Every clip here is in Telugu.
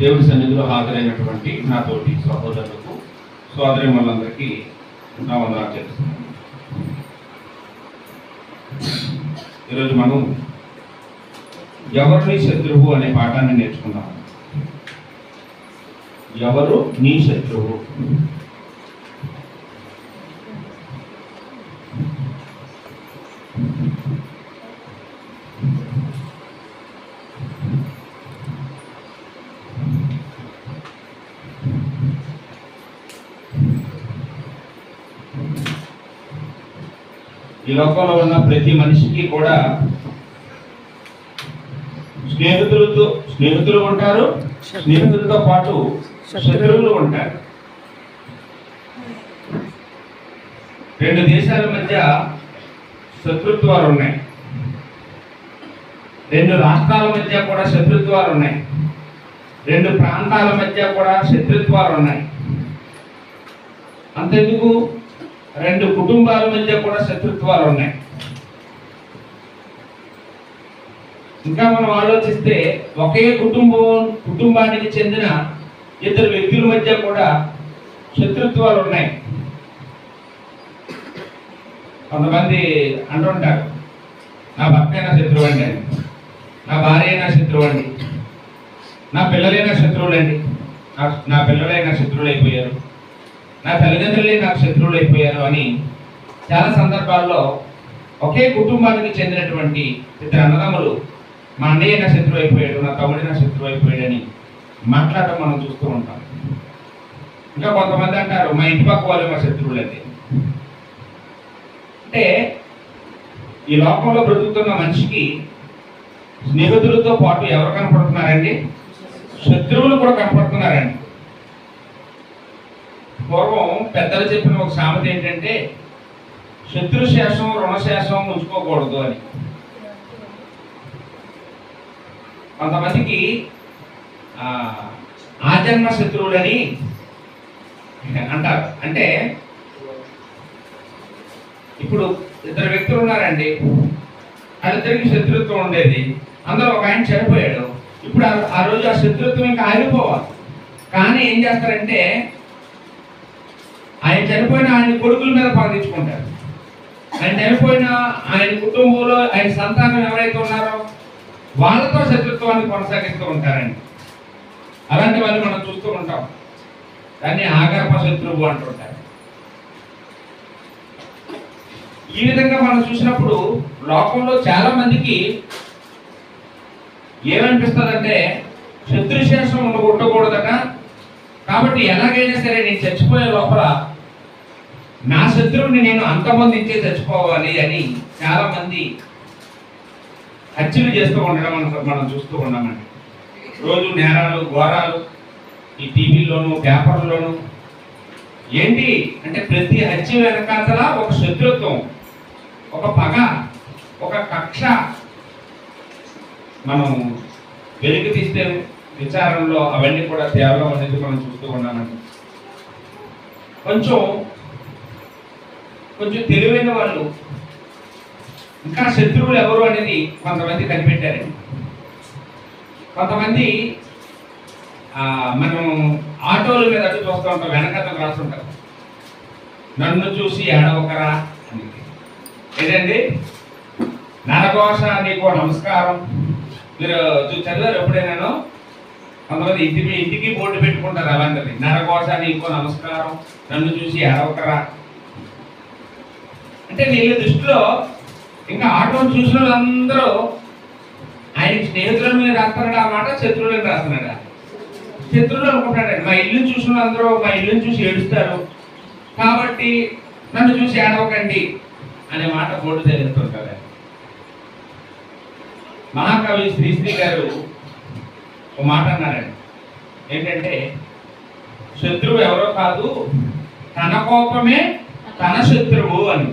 దేవుడి సన్నిధిలో హాజరైనటువంటి నా తోటి సహోదరులకు సోదరిమణులందరికీ నా వందనాలు చేస్తున్నాను. ఈరోజు మనం ఎవరు నీ శత్రువు అనే పాఠాన్ని నేర్చుకున్నాము. ఎవరు నీ శత్రువు? ఈ లోకంలో ఉన్న ప్రతి మనిషికి కూడా స్నేహితులు ఉంటారు, స్నేహితులతో పాటు శత్రువులు ఉంటారు. రెండు దేశాల మధ్య శత్రుత్వాలు ఉన్నాయి, రెండు రాష్ట్రాల మధ్య కూడా శత్రుత్వాలు ఉన్నాయి, రెండు ప్రాంతాల మధ్య కూడా శత్రుత్వాలు ఉన్నాయి. అంతెందుకు రెండు కుటుంబాల మధ్య కూడా శత్రుత్వాలు ఉన్నాయి. ఇంకా మనం ఆలోచిస్తే ఒకే కుటుంబానికి చెందిన ఇద్దరు వ్యక్తుల మధ్య కూడా శత్రుత్వాలు ఉన్నాయి. కొంతమంది అంటుంటారు, నా భర్త అయినా శత్రువు అండి, నా భార్య అయినా శత్రువు అండి, నా పిల్లలైనా శత్రువులండి, నా పిల్లలైనా శత్రువులు అయిపోయారు, నా తల్లిదండ్రులే నాకు శత్రువులు అయిపోయారు అని చాలా సందర్భాల్లో ఒకే కుటుంబానికి చెందినటువంటి ఇద్దరు అన్నదమ్ములు మా అన్నయ్య నా శత్రువు అయిపోయాడు, నా తమ్ముడి నా శత్రువు అయిపోయాడు అని మాట్లాడటం మనం చూస్తూ ఉంటాం. ఇంకా కొంతమంది అంటారు, మా ఇంటి పక్క వాళ్ళు మా శత్రువులండి. అంటే ఈ లోకంలో బ్రతుకుతున్న మనిషికి స్నేహితులతో పాటు ఎవరు కనపడుతున్నారండి? శత్రువులు కూడా కనపడుతున్నారండి. పూర్వం పెద్దలు చెప్పిన ఒక సామెత ఏంటంటే, శత్రుశేషం రుణశేషం ఉంచుకోకూడదు అని. కొంతమందికి ఆజన్మ శత్రువులని అంటారు. అంటే ఇప్పుడు ఇద్దరు వ్యక్తులు ఉన్నారండి, వాళ్ళిద్దరికి శత్రుత్వం ఉండేది, అందులో ఒక ఆయన చనిపోయాడు. ఇప్పుడు ఆ రోజు ఆ శత్రుత్వం ఇంకా ఆగిపోవాలి. కానీ ఏం చేస్తారంటే, ఆయన చనిపోయిన ఆయన కొడుకుల మీద పాటించుకుంటారు. ఆయన చనిపోయిన ఆయన కుటుంబంలో ఆయన సంతానం ఎవరైతే ఉన్నారో వాళ్ళతో శత్రుత్వాన్ని కొనసాగిస్తూ ఉంటారండి. అలాంటి వాళ్ళు మనం చూస్తూ ఉంటాం. దాన్ని ఆగర్భ శత్రువు అంటుంటారు. ఈ విధంగా మనం చూసినప్పుడు లోకంలో చాలా మందికి ఏమనిపిస్తుందంటే, శత్రుశేషం ఉండకూడదట, కాబట్టి ఎలాగైనా సరే నేను చచ్చిపోయే లోపల నా శత్రువుని నేను అంతమొందించే చచ్చిపోవాలి అని చాలా మంది హత్యలు చేస్తూ ఉండడం మనం చూస్తూ ఉన్నామండి. రోజు నేరాలు ఘోరాలు ఈ టీవీలోను పేపర్లోను. ఏంటి అంటే, ప్రతి హత్య వెనకాతల ఒక శత్రుత్వం, ఒక పగ, ఒక కక్ష మనం వెలికి తీస్తే విచారణలో అవన్నీ కూడా తేవడం అనేది మనం చూస్తూ ఉన్నామండి. కొంచెం తెలివైన వాళ్ళు ఇంకా శత్రువులు ఎవరు అనేది కొంతమంది కనిపెట్టారండి. కొంతమంది మనం ఆటోల మీద అటు చూస్తూ ఉంటాం, వెనకతను రాస్తుంటారు, నన్ను చూసి ఏడవకరా అని. ఏంటండి, నరఘోష నీకు నమస్కారం. మీరు చదివారు ఎప్పుడైనాను? కొంతమంది ఇంటికి బోర్డు పెట్టుకుంటారు అలాంటిది, నరఘోష నీకు నమస్కారం, నన్ను చూసి ఏడవకరా. అంటే వీళ్ళ దృష్టిలో ఇంకా ఆటోను చూసిన వాళ్ళందరూ ఆయనకి స్నేహితుల మీద రాస్తున్నాడు ఆ మాట, శత్రువులను రాస్తున్నాడా? శత్రువులు అనుకుంటాడండి. మా ఇల్లుని చూసిన వాళ్ళందరూ మా ఇల్లుని చూసి ఏడుస్తారు, కాబట్టి నన్ను చూసి ఏడవకండి అనే మాట బోర్డు తెలుస్తుంటారు. మహాకవి శ్రీశ్రీ గారు ఒక మాట అన్నారండి. ఏంటంటే, శత్రువు ఎవరో కాదు, తన కోపమే తన శత్రువు అని.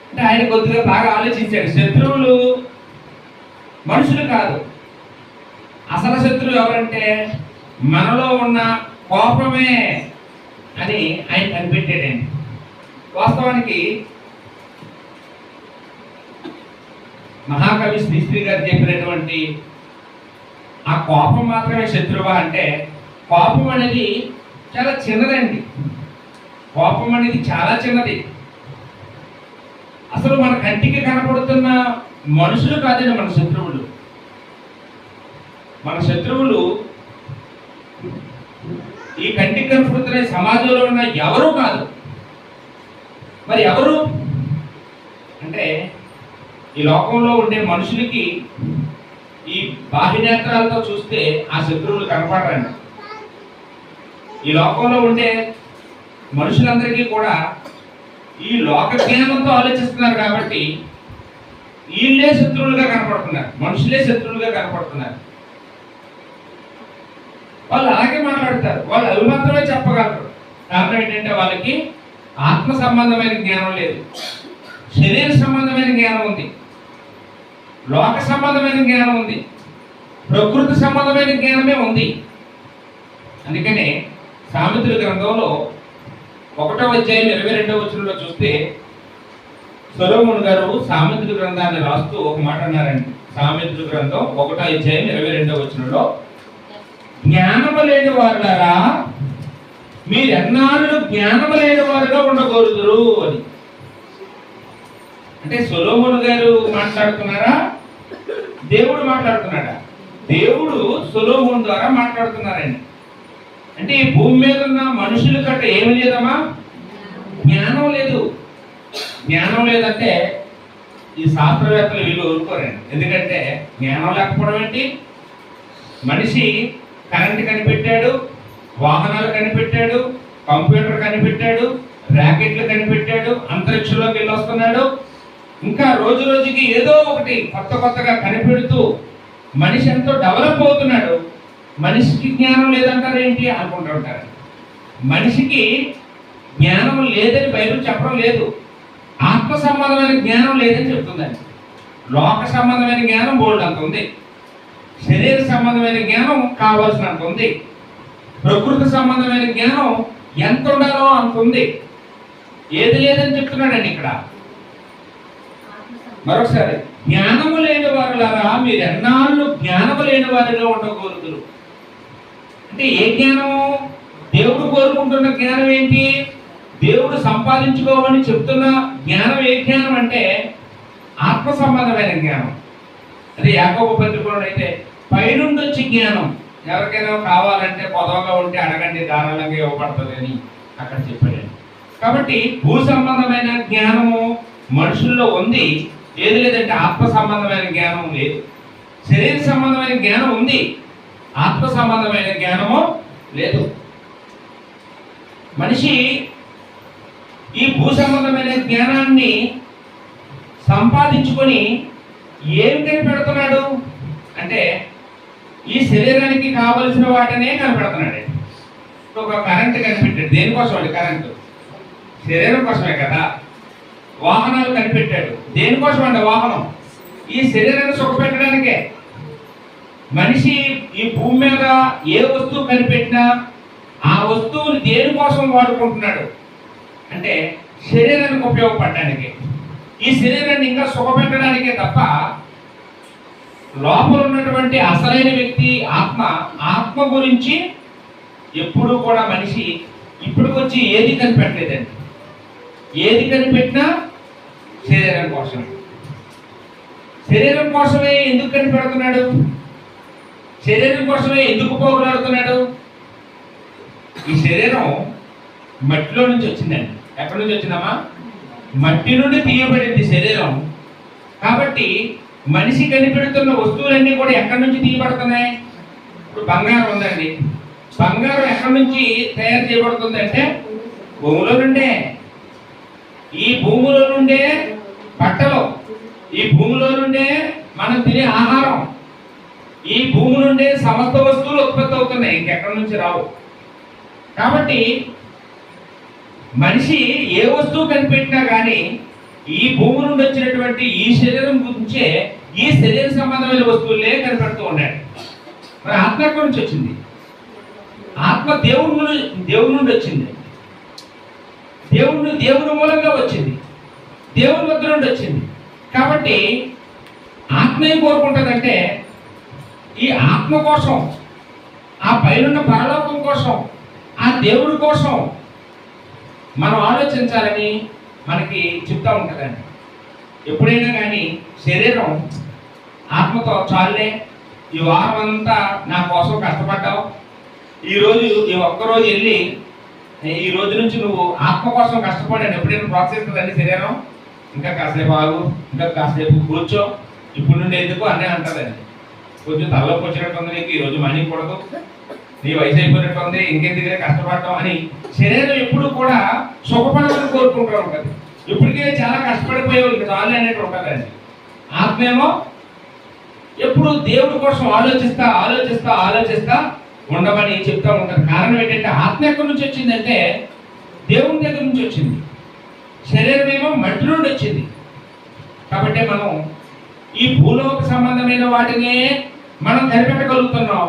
అంటే ఆయన కొద్దిగా బాగా ఆలోచించాడు. శత్రువులు మనుషులు కాదు, అసలు శత్రువు ఎవరంటే మనలో ఉన్న కోపమే అని ఆయన కనిపెట్టాడండి. వాస్తవానికి మహాకవి శ్రీశ్రీ గారు చెప్పినటువంటి ఆ కోపం మాత్రమే శత్రువా అంటే కోపం అనేది చాలా చిన్నదండి. కోపం అనేది చాలా చిన్నది. అసలు మన కంటికి కనపడుతున్న మనుషులు కాదండి మన శత్రువులు. మన శత్రువులు ఈ కంటికి కనపడుతున్న సమాజంలో ఉన్న ఎవరు కాదు. మరి ఎవరు అంటే ఈ లోకంలో ఉండే మనుషులకి ఈ బాహ్యనేత్రాలతో చూస్తే ఆ శత్రువులు కనపడరండి. ఈ లోకంలో ఉండే మనుషులందరికీ కూడా ఈ లోక జ్ఞానంతో ఆలోచిస్తున్నారు కాబట్టి వీళ్ళే శత్రువులుగా కనపడుతున్నారు, మనుషులే శత్రువులుగా కనపడుతున్నారు. వాళ్ళు అలాగే మాట్లాడతారు, వాళ్ళు అవి మాత్రమే చెప్పగలరు. కారణం ఏంటంటే వాళ్ళకి ఆత్మ సంబంధమైన జ్ఞానం లేదు, శరీర సంబంధమైన జ్ఞానం ఉంది, లోక సంబంధమైన జ్ఞానం ఉంది, ప్రకృతి సంబంధమైన జ్ఞానమే ఉంది. అందుకనే సామెతల గ్రంథంలో 1వ అధ్యాయం 22వ వచనంలో చూస్తే సొలొమోను గారు సామెతల గ్రంథాన్ని రాస్తూ ఒక మాట అన్నారండి. సామెతల గ్రంథం 1వ అధ్యాయం 22వ వచనంలో, జ్ఞానము లేని వారులారా మీరెన్నాళ్ళు జ్ఞానము లేని వారుగా ఉండకూడదురు అని. అంటే సొలొమోను గారు మాట్లాడుతున్నారా, దేవుడు మాట్లాడుతున్నాడా? దేవుడు సొలొమోను ద్వారా మాట్లాడుతున్నారండి. అంటే ఈ భూమి మీద ఉన్న మనుషుల కట్ట ఏమి లేదమ్మా, జ్ఞానం లేదు. జ్ఞానం లేదంటే ఈ శాస్త్రవేత్తలు వీళ్ళు ఊరుకోరండి. ఎందుకంటే జ్ఞానం లేకపోవడం ఏంటి? మనిషి కరెంట్ కనిపెట్టాడు, వాహనాలు కనిపెట్టాడు, కంప్యూటర్ కనిపెట్టాడు, ర్యాకెట్లు కనిపెట్టాడు, అంతరిక్షంలోకి వెళ్ళి వస్తున్నాడు. ఇంకా రోజు రోజుకి ఏదో ఒకటి కొత్తగా కనిపెడుతూ మనిషి ఎంతో డెవలప్ అవుతున్నాడు. మనిషికి జ్ఞానం లేదంటారు ఏంటి అనుకుంటూ ఉంటారు. మనిషికి జ్ఞానం లేదని బైబిల్ చెప్పడం లేదు. ఆత్మ సంబంధమైన జ్ఞానం లేదని చెప్తుందండి. లోక సంబంధమైన జ్ఞానం బోల్డ్ అంత ఉంది, శరీర సంబంధమైన జ్ఞానం కావాల్సినంత ఉంది, ప్రకృతి సంబంధమైన జ్ఞానం ఎంత ఉండాలో అంత ఉంది. ఏది లేదని చెప్తున్నాడండి ఇక్కడ. మరొకసారి, జ్ఞానము లేని వారులారా మీరు ఎన్నాళ్ళు జ్ఞానము లేని వారిగా ఉండకూడదు. అంటే ఏ జ్ఞానము? దేవుడు కోరుకుంటున్న జ్ఞానం ఏంటి? దేవుడు సంపాదించుకోమని చెప్తున్న జ్ఞానం ఏ జ్ఞానం అంటే ఆత్మ సంబంధమైన జ్ఞానం. అదే యాకోబు పత్రికలో అయితే పైనుండి వచ్చి జ్ఞానం, ఎవరికైనా కావాలంటే పొదవగా ఉంటే అడగండి ధారాళంగా ఇవ్వబడుతుంది అని అక్కడ చెప్పాడు. కాబట్టి భూ సంబంధమైన జ్ఞానము మనుషుల్లో ఉంది, ఏది లేదంటే ఆత్మ సంబంధమైన జ్ఞానం లేదు. శరీర సంబంధమైన జ్ఞానం ఉంది, ఆత్మ సంబంధమైన జ్ఞానము లేదు. మనిషి ఈ భూ సంబంధమైన జ్ఞానాన్ని సంపాదించుకొని ఏం కనిపెడుతున్నాడు అంటే ఈ శరీరానికి కావలసిన వాటినే కనిపెడుతున్నాడు. ఒక కరెంట్ కనిపెట్టాడు, దేనికోసం అండి? కరెంటు శరీరం కోసమే కదా. వాహనాలు కనిపెట్టాడు, దేనికోసం అండి? వాహనం ఈ శరీరాన్ని సుఖపెట్టడానికే. మనిషి ఈ భూమి మీద ఏ వస్తువు కనిపెట్టినా ఆ వస్తువుని దేనికోసం వాడుకుంటున్నాడు అంటే శరీరానికి ఉపయోగపడడానికి, ఈ శరీరాన్ని ఇంకా సుఖపెట్టడానికే తప్ప లోపల ఉన్నటువంటి అసలైన వ్యక్తి ఆత్మ గురించి ఎప్పుడూ కూడా మనిషి ఇప్పటికొచ్చి ఏది కనిపెట్టలేదండి. ఏది కనిపెట్టినా శరీరం కోసం. శరీరం కోసమే ఎందుకు కనిపెడుతున్నాడు? శరీరం కోసమే ఎందుకు పోగులాడుతున్నాడు? ఈ శరీరం మట్టిలో నుంచి వచ్చిందండి. ఎక్కడి నుంచి వచ్చిందమ్మా? మట్టి నుండి తీయబడింది శరీరం. కాబట్టి మనిషి కనిపెడుతున్న వస్తువులన్నీ కూడా ఎక్కడి నుంచి తీయబడుతున్నాయి? ఇప్పుడు బంగారం ఉందండి, బంగారం ఎక్కడి నుంచి తయారు చేయబడుతుంది అంటే భూమిలో నుండే. ఈ భూమిలో నుండే బట్టలు, ఈ భూమిలో నుండే మనం తినే ఆహారం, ఈ భూమి నుండే సమస్త వస్తువులు ఉత్పత్తి అవుతున్నాయి, ఇంకెక్కడి నుంచి రావు. కాబట్టి మనిషి ఏ వస్తువు కనిపెట్టినా కానీ ఈ భూమి నుండి వచ్చినటువంటి ఈ శరీరం గురించే, ఈ శరీర సంబంధమైన వస్తువులే కనిపెడుతూ ఉన్నాడు. మరి ఆత్మ ఎక్కడి నుంచి వచ్చింది? ఆత్మ దేవుడి నుండి వచ్చింది. దేవుని మూలంగా వచ్చింది, దేవుని వద్ద నుండి వచ్చింది. కాబట్టి ఆత్మ ఏం కోరుకుంటుందంటే ఈ ఆత్మ కోసం, ఆ పైనున్న పరలోకం కోసం, ఆ దేవుడి కోసం మనం ఆలోచించాలని మనకి చెప్తా ఉంటుందండి. ఎప్పుడైనా కానీ శరీరం ఆత్మతో చాలులే, ఈ వారం అంతా నా కోసం కష్టపడ్డావు, ఈరోజు ఈ ఒక్కరోజు వెళ్ళి ఈ రోజు నుంచి నువ్వు ఆత్మ కోసం కష్టపడాను ఎప్పుడైనా ప్రోత్సహిస్తుందండి శరీరం. ఇంకా కాసేపు ఆగు, ఇంకా కాసేపు కూర్చో, ఇప్పుడు నుండి ఎందుకు అనే అంటదండి. కొంచెం తలలోకి వచ్చినట్టు ఉంది, నీకు ఈరోజు మనీ కూడదు, నీ వయసు అయిపోయినట్టు ఉంది, ఇంకెందుకు కష్టపడటం అని శరీరం ఎప్పుడు కూడా సుఖపడాలని కోరుకుంటూ ఉంటుంది. ఇప్పటికే చాలా కష్టపడిపోయావు, ఇంకా చాలు అనేట్టు ఉంటుందండి. ఆత్మ ఏమో ఎప్పుడు దేవుడి కోసం ఆలోచిస్తా ఆలోచిస్తా ఆలోచిస్తా ఉండమని చెప్తా ఉంటారు. కారణం ఏంటంటే ఆత్మ ఎక్కడి నుంచి వచ్చిందంటే దేవుని దగ్గర నుంచి వచ్చింది, శరీరం ఏమో మట్టి నుండి వచ్చింది. కాబట్టి మనం ఈ భూలోక సంబంధమైన వాటినే మనం కనిపెట్టగలుగుతున్నాం,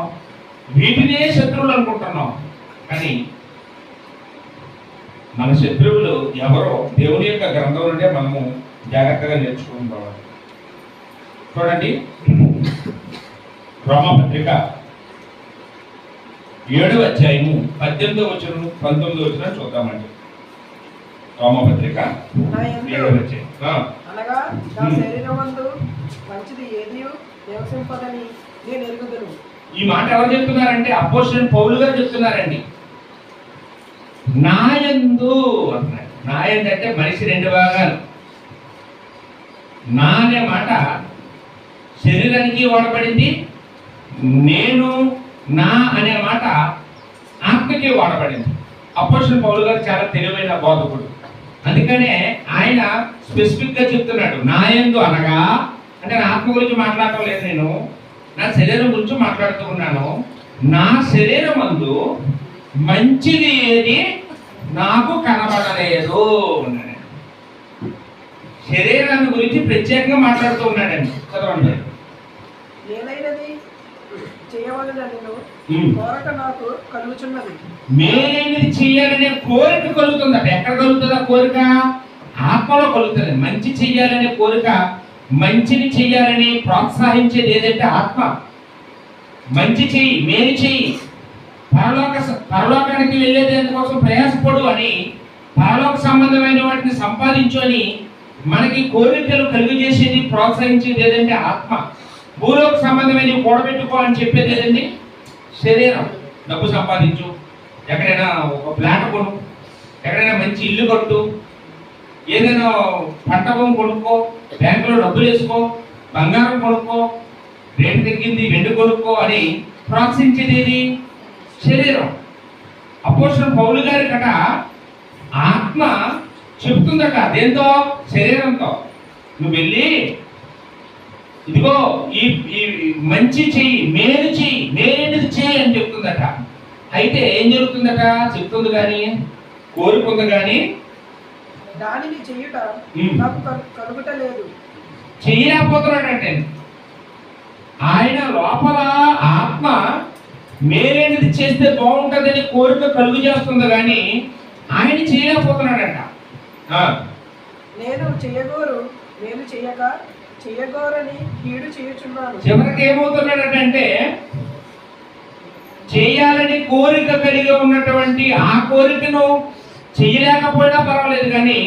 వీటినే శత్రువులు అనుకుంటున్నాం. కానీ మన శత్రువులు ఎవరో దేవుని యొక్క గ్రంథం నుండే మనము జాగ్రత్తగా నేర్చుకుంటాం. చూడండి, రోమపత్రిక 7వ అధ్యాయము 18వ వచనం 19వ వచనం చూద్దామండి. రోమపత్రిక 7వ అధ్యాయం. అనగా నా శరీరమందు మంచిది ఏది నివసింపదని నేను ఎరుగుదును. ఈ మాట ఎవరు చెప్తున్నారంటే అపోస్తలుడైన పౌలు గారు చెప్తున్నారండి. నాయందు అంటున్నాడు. నాయందు అంటే మనిషి 2 భాగాలు. నా అనే మాట శరీరానికి వాడబడింది, నేను నా అనే మాట ఆత్మకి వాడబడింది. అపోస్తలుడైన పౌలు గారు చాలా తెలివైన బోధకుడు, అందుకనే ఆయన స్పెసిఫిక్ గా చెప్తున్నాడు. నాయందు అనగా అంటే నా ఆత్మ గురించి మాట్లాడటం లేదు, నేను నా శరీరం గురించి మాట్లాడుతూ ఉన్నాను. నా శరీరం అందు మంచిది ఏది నాకు కనబడలేదు. శరీరాన్ని గురించి ప్రత్యేకంగా మాట్లాడుతూ ఉన్నాడండి. చదవండి. నేనైనది చేయవలనని కోరిక నాకు కలుగుచున్నది. మేలేనిది చేయాలనే కోరిక కలుగుతుందట. ఎక్కడ కలుగుతుందా కోరిక? ఆత్మలో కలుగుతుంది. మంచి చెయ్యాలనే కోరిక, మంచిని చెయ్యాలని ప్రోత్సహించేది ఏదంటే ఆత్మ. మంచి చెయ్యి, మేలు చెయ్యి, పరలోకానికి వెళ్ళేది అందుకోసం ప్రయాసపడు అని, పరలోక సంబంధమైన వాటిని సంపాదించు అని మనకి కోరికలు కలుగజేసేది, ప్రోత్సహించేది ఏదంటే ఆత్మ. భూలోక సంబంధమైన కూడబెట్టుకో అని చెప్పేది ఏదండి? శరీరం. డబ్బు సంపాదించు, ఎక్కడైనా ఒక ప్లాట్ కొను, ఎక్కడైనా మంచి ఇల్లు కట్టు, ఏదైనా పంట భూమి కొనుక్కో, బ్యాంకులో డబ్బులు వేసుకో, బంగారం కొనుక్కో, రేటు తగ్గింది వెండి కొనుక్కో అని ప్రోత్సహించేది ఏది? శరీరం. అపోస్తలుడైన పౌలు గారి కట ఆత్మ చెప్తుందట, దేంతో? శరీరంతో. నువ్వు వెళ్ళి ఇదిగో ఈ మంచి చెయ్యి, మేలు చెయ్యి, మేలేనిది చెయ్యి అని చెప్తుందట. అయితే ఏం జరుగుతుందట? చెప్తుంది కానీ కోరుకుంది కానీ దానిని చెయ్యుట నాకు కలుగుట లేదు. చెయ్యలేకపోతున్నాడంటే ఆయన లోపల ఆత్మ మేలేనిది చేస్తే బాగుంటుందని కోరిక కలుగు చేస్తుంది కానీ ఆయన చేయలేకపోతున్నాడంట. నేను చెయ్యగోరు నేను చెయ్యక చెయ్యగోరని కీడు చేయుచున్నాను. చివరికి ఏమవుతున్నాడంటే చేయాలని కోరిక కలిగి ఉన్నటువంటి ఆ కోరికను చెయ్యలేకపోయినా పర్వాలేదు కానీ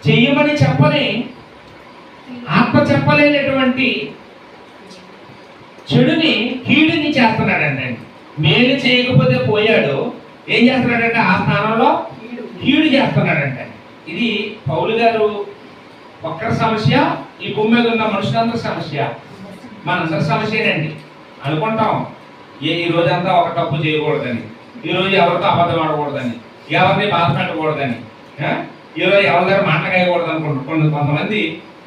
చెయ్యమని చెప్పని ఆత్మ చెప్పలేనటువంటి చెడుని, కీడుని చేస్తున్నాడండి. మేలు చేయకపోతే పోయాడు, ఏం చేస్తున్నాడంటే ఆ స్థానంలో కీడు చేస్తున్నాడంటే. ఇది పౌలు గారు ఒక్కరి సమస్య, ఈ భూమి మీద ఉన్న మనుషులందరి సమస్య, మనందరి సమస్యనండి. అనుకుంటాం ఈ రోజంతా ఒక తప్పు చేయకూడదని, ఈరోజు ఎవరితో అబద్ధం ఆడకూడదని, ఎవరిని బాధ పెట్టకూడదని, ఈరోజు ఎవరి దగ్గర మాటకాయకూడదు అనుకుంటారు. కొంతమంది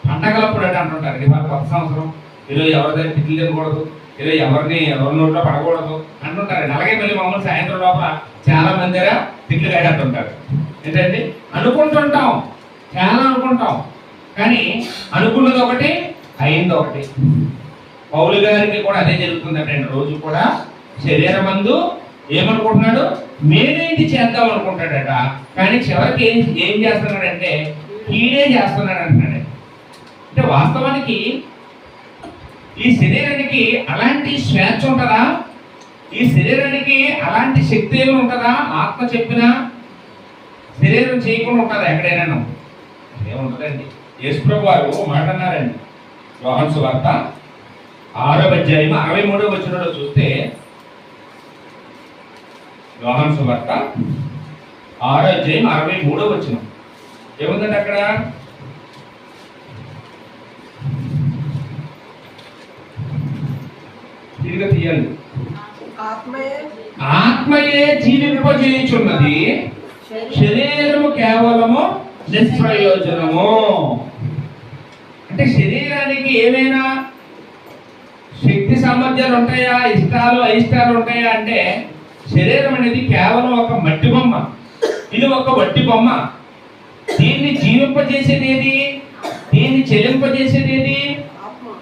పండగలప్పుడు అంటే అంటుంటారు, ఇవాళ కొత్త సంవత్సరం, ఈరోజు ఎవరి దగ్గర తిట్లు తినకూడదు, ఈరోజు ఎవరి నోట్లో పడకూడదు అంటుంటారండి. అలాగే మళ్ళీ మామూలు సాయంత్రం లోపల చాలా మంది దగ్గర తిట్లు కాయతుంటారు. ఏంటండి అనుకుంటుంటాం, చాలా అనుకుంటాం, కానీ అనుకున్నది ఒకటి, అయింది ఒకటి. పౌలు గారికి కూడా అదే జరుగుతుందటండి. రోజు కూడా శరీరమందు ఏమనుకుంటున్నాడు? మేలేది చేద్దాం అనుకుంటాడట, కానీ చివరికి ఏం చేస్తున్నాడంటే కీడే చేస్తున్నాడు అంటున్నాడు. అంటే వాస్తవానికి ఈ శరీరానికి అలాంటి స్వేచ్ఛ ఉంటుందా? ఈ శరీరానికి అలాంటి శక్తి ఏమి ఉంటుందా? ఆత్మ చెప్పినా శరీరం చేయకుండా ఉంటుందా ఎక్కడైనా? ఏముంటుందండి. యేసుప్రభు వారు మాట అన్నారండి. యోహాను సువార్త 6వ అధ్యాయం 63వ వచనంలో చూస్తే, యోహాను సువార్త 6వ అధ్యాయం 63వ వచనం ఏముందండి అక్కడ? తిరిగి తీయాలి. ఆత్మయే జీవింపజేయుచున్నది, శరీరము కేవలము నిష్ప్రయోజనము. అంటే శరీరానికి ఏమైనా శక్తి సామర్థ్యాలు ఉంటాయా, ఇష్టాలు అయిష్టాలు ఉంటాయా అంటే శరీరం అనేది కేవలం ఒక మట్టి బొమ్మ. ఇది ఒక వట్టి బొమ్మ. దీన్ని జీవింపజేసేది ఏది? దీన్ని చెలింపజేసేది ఏది?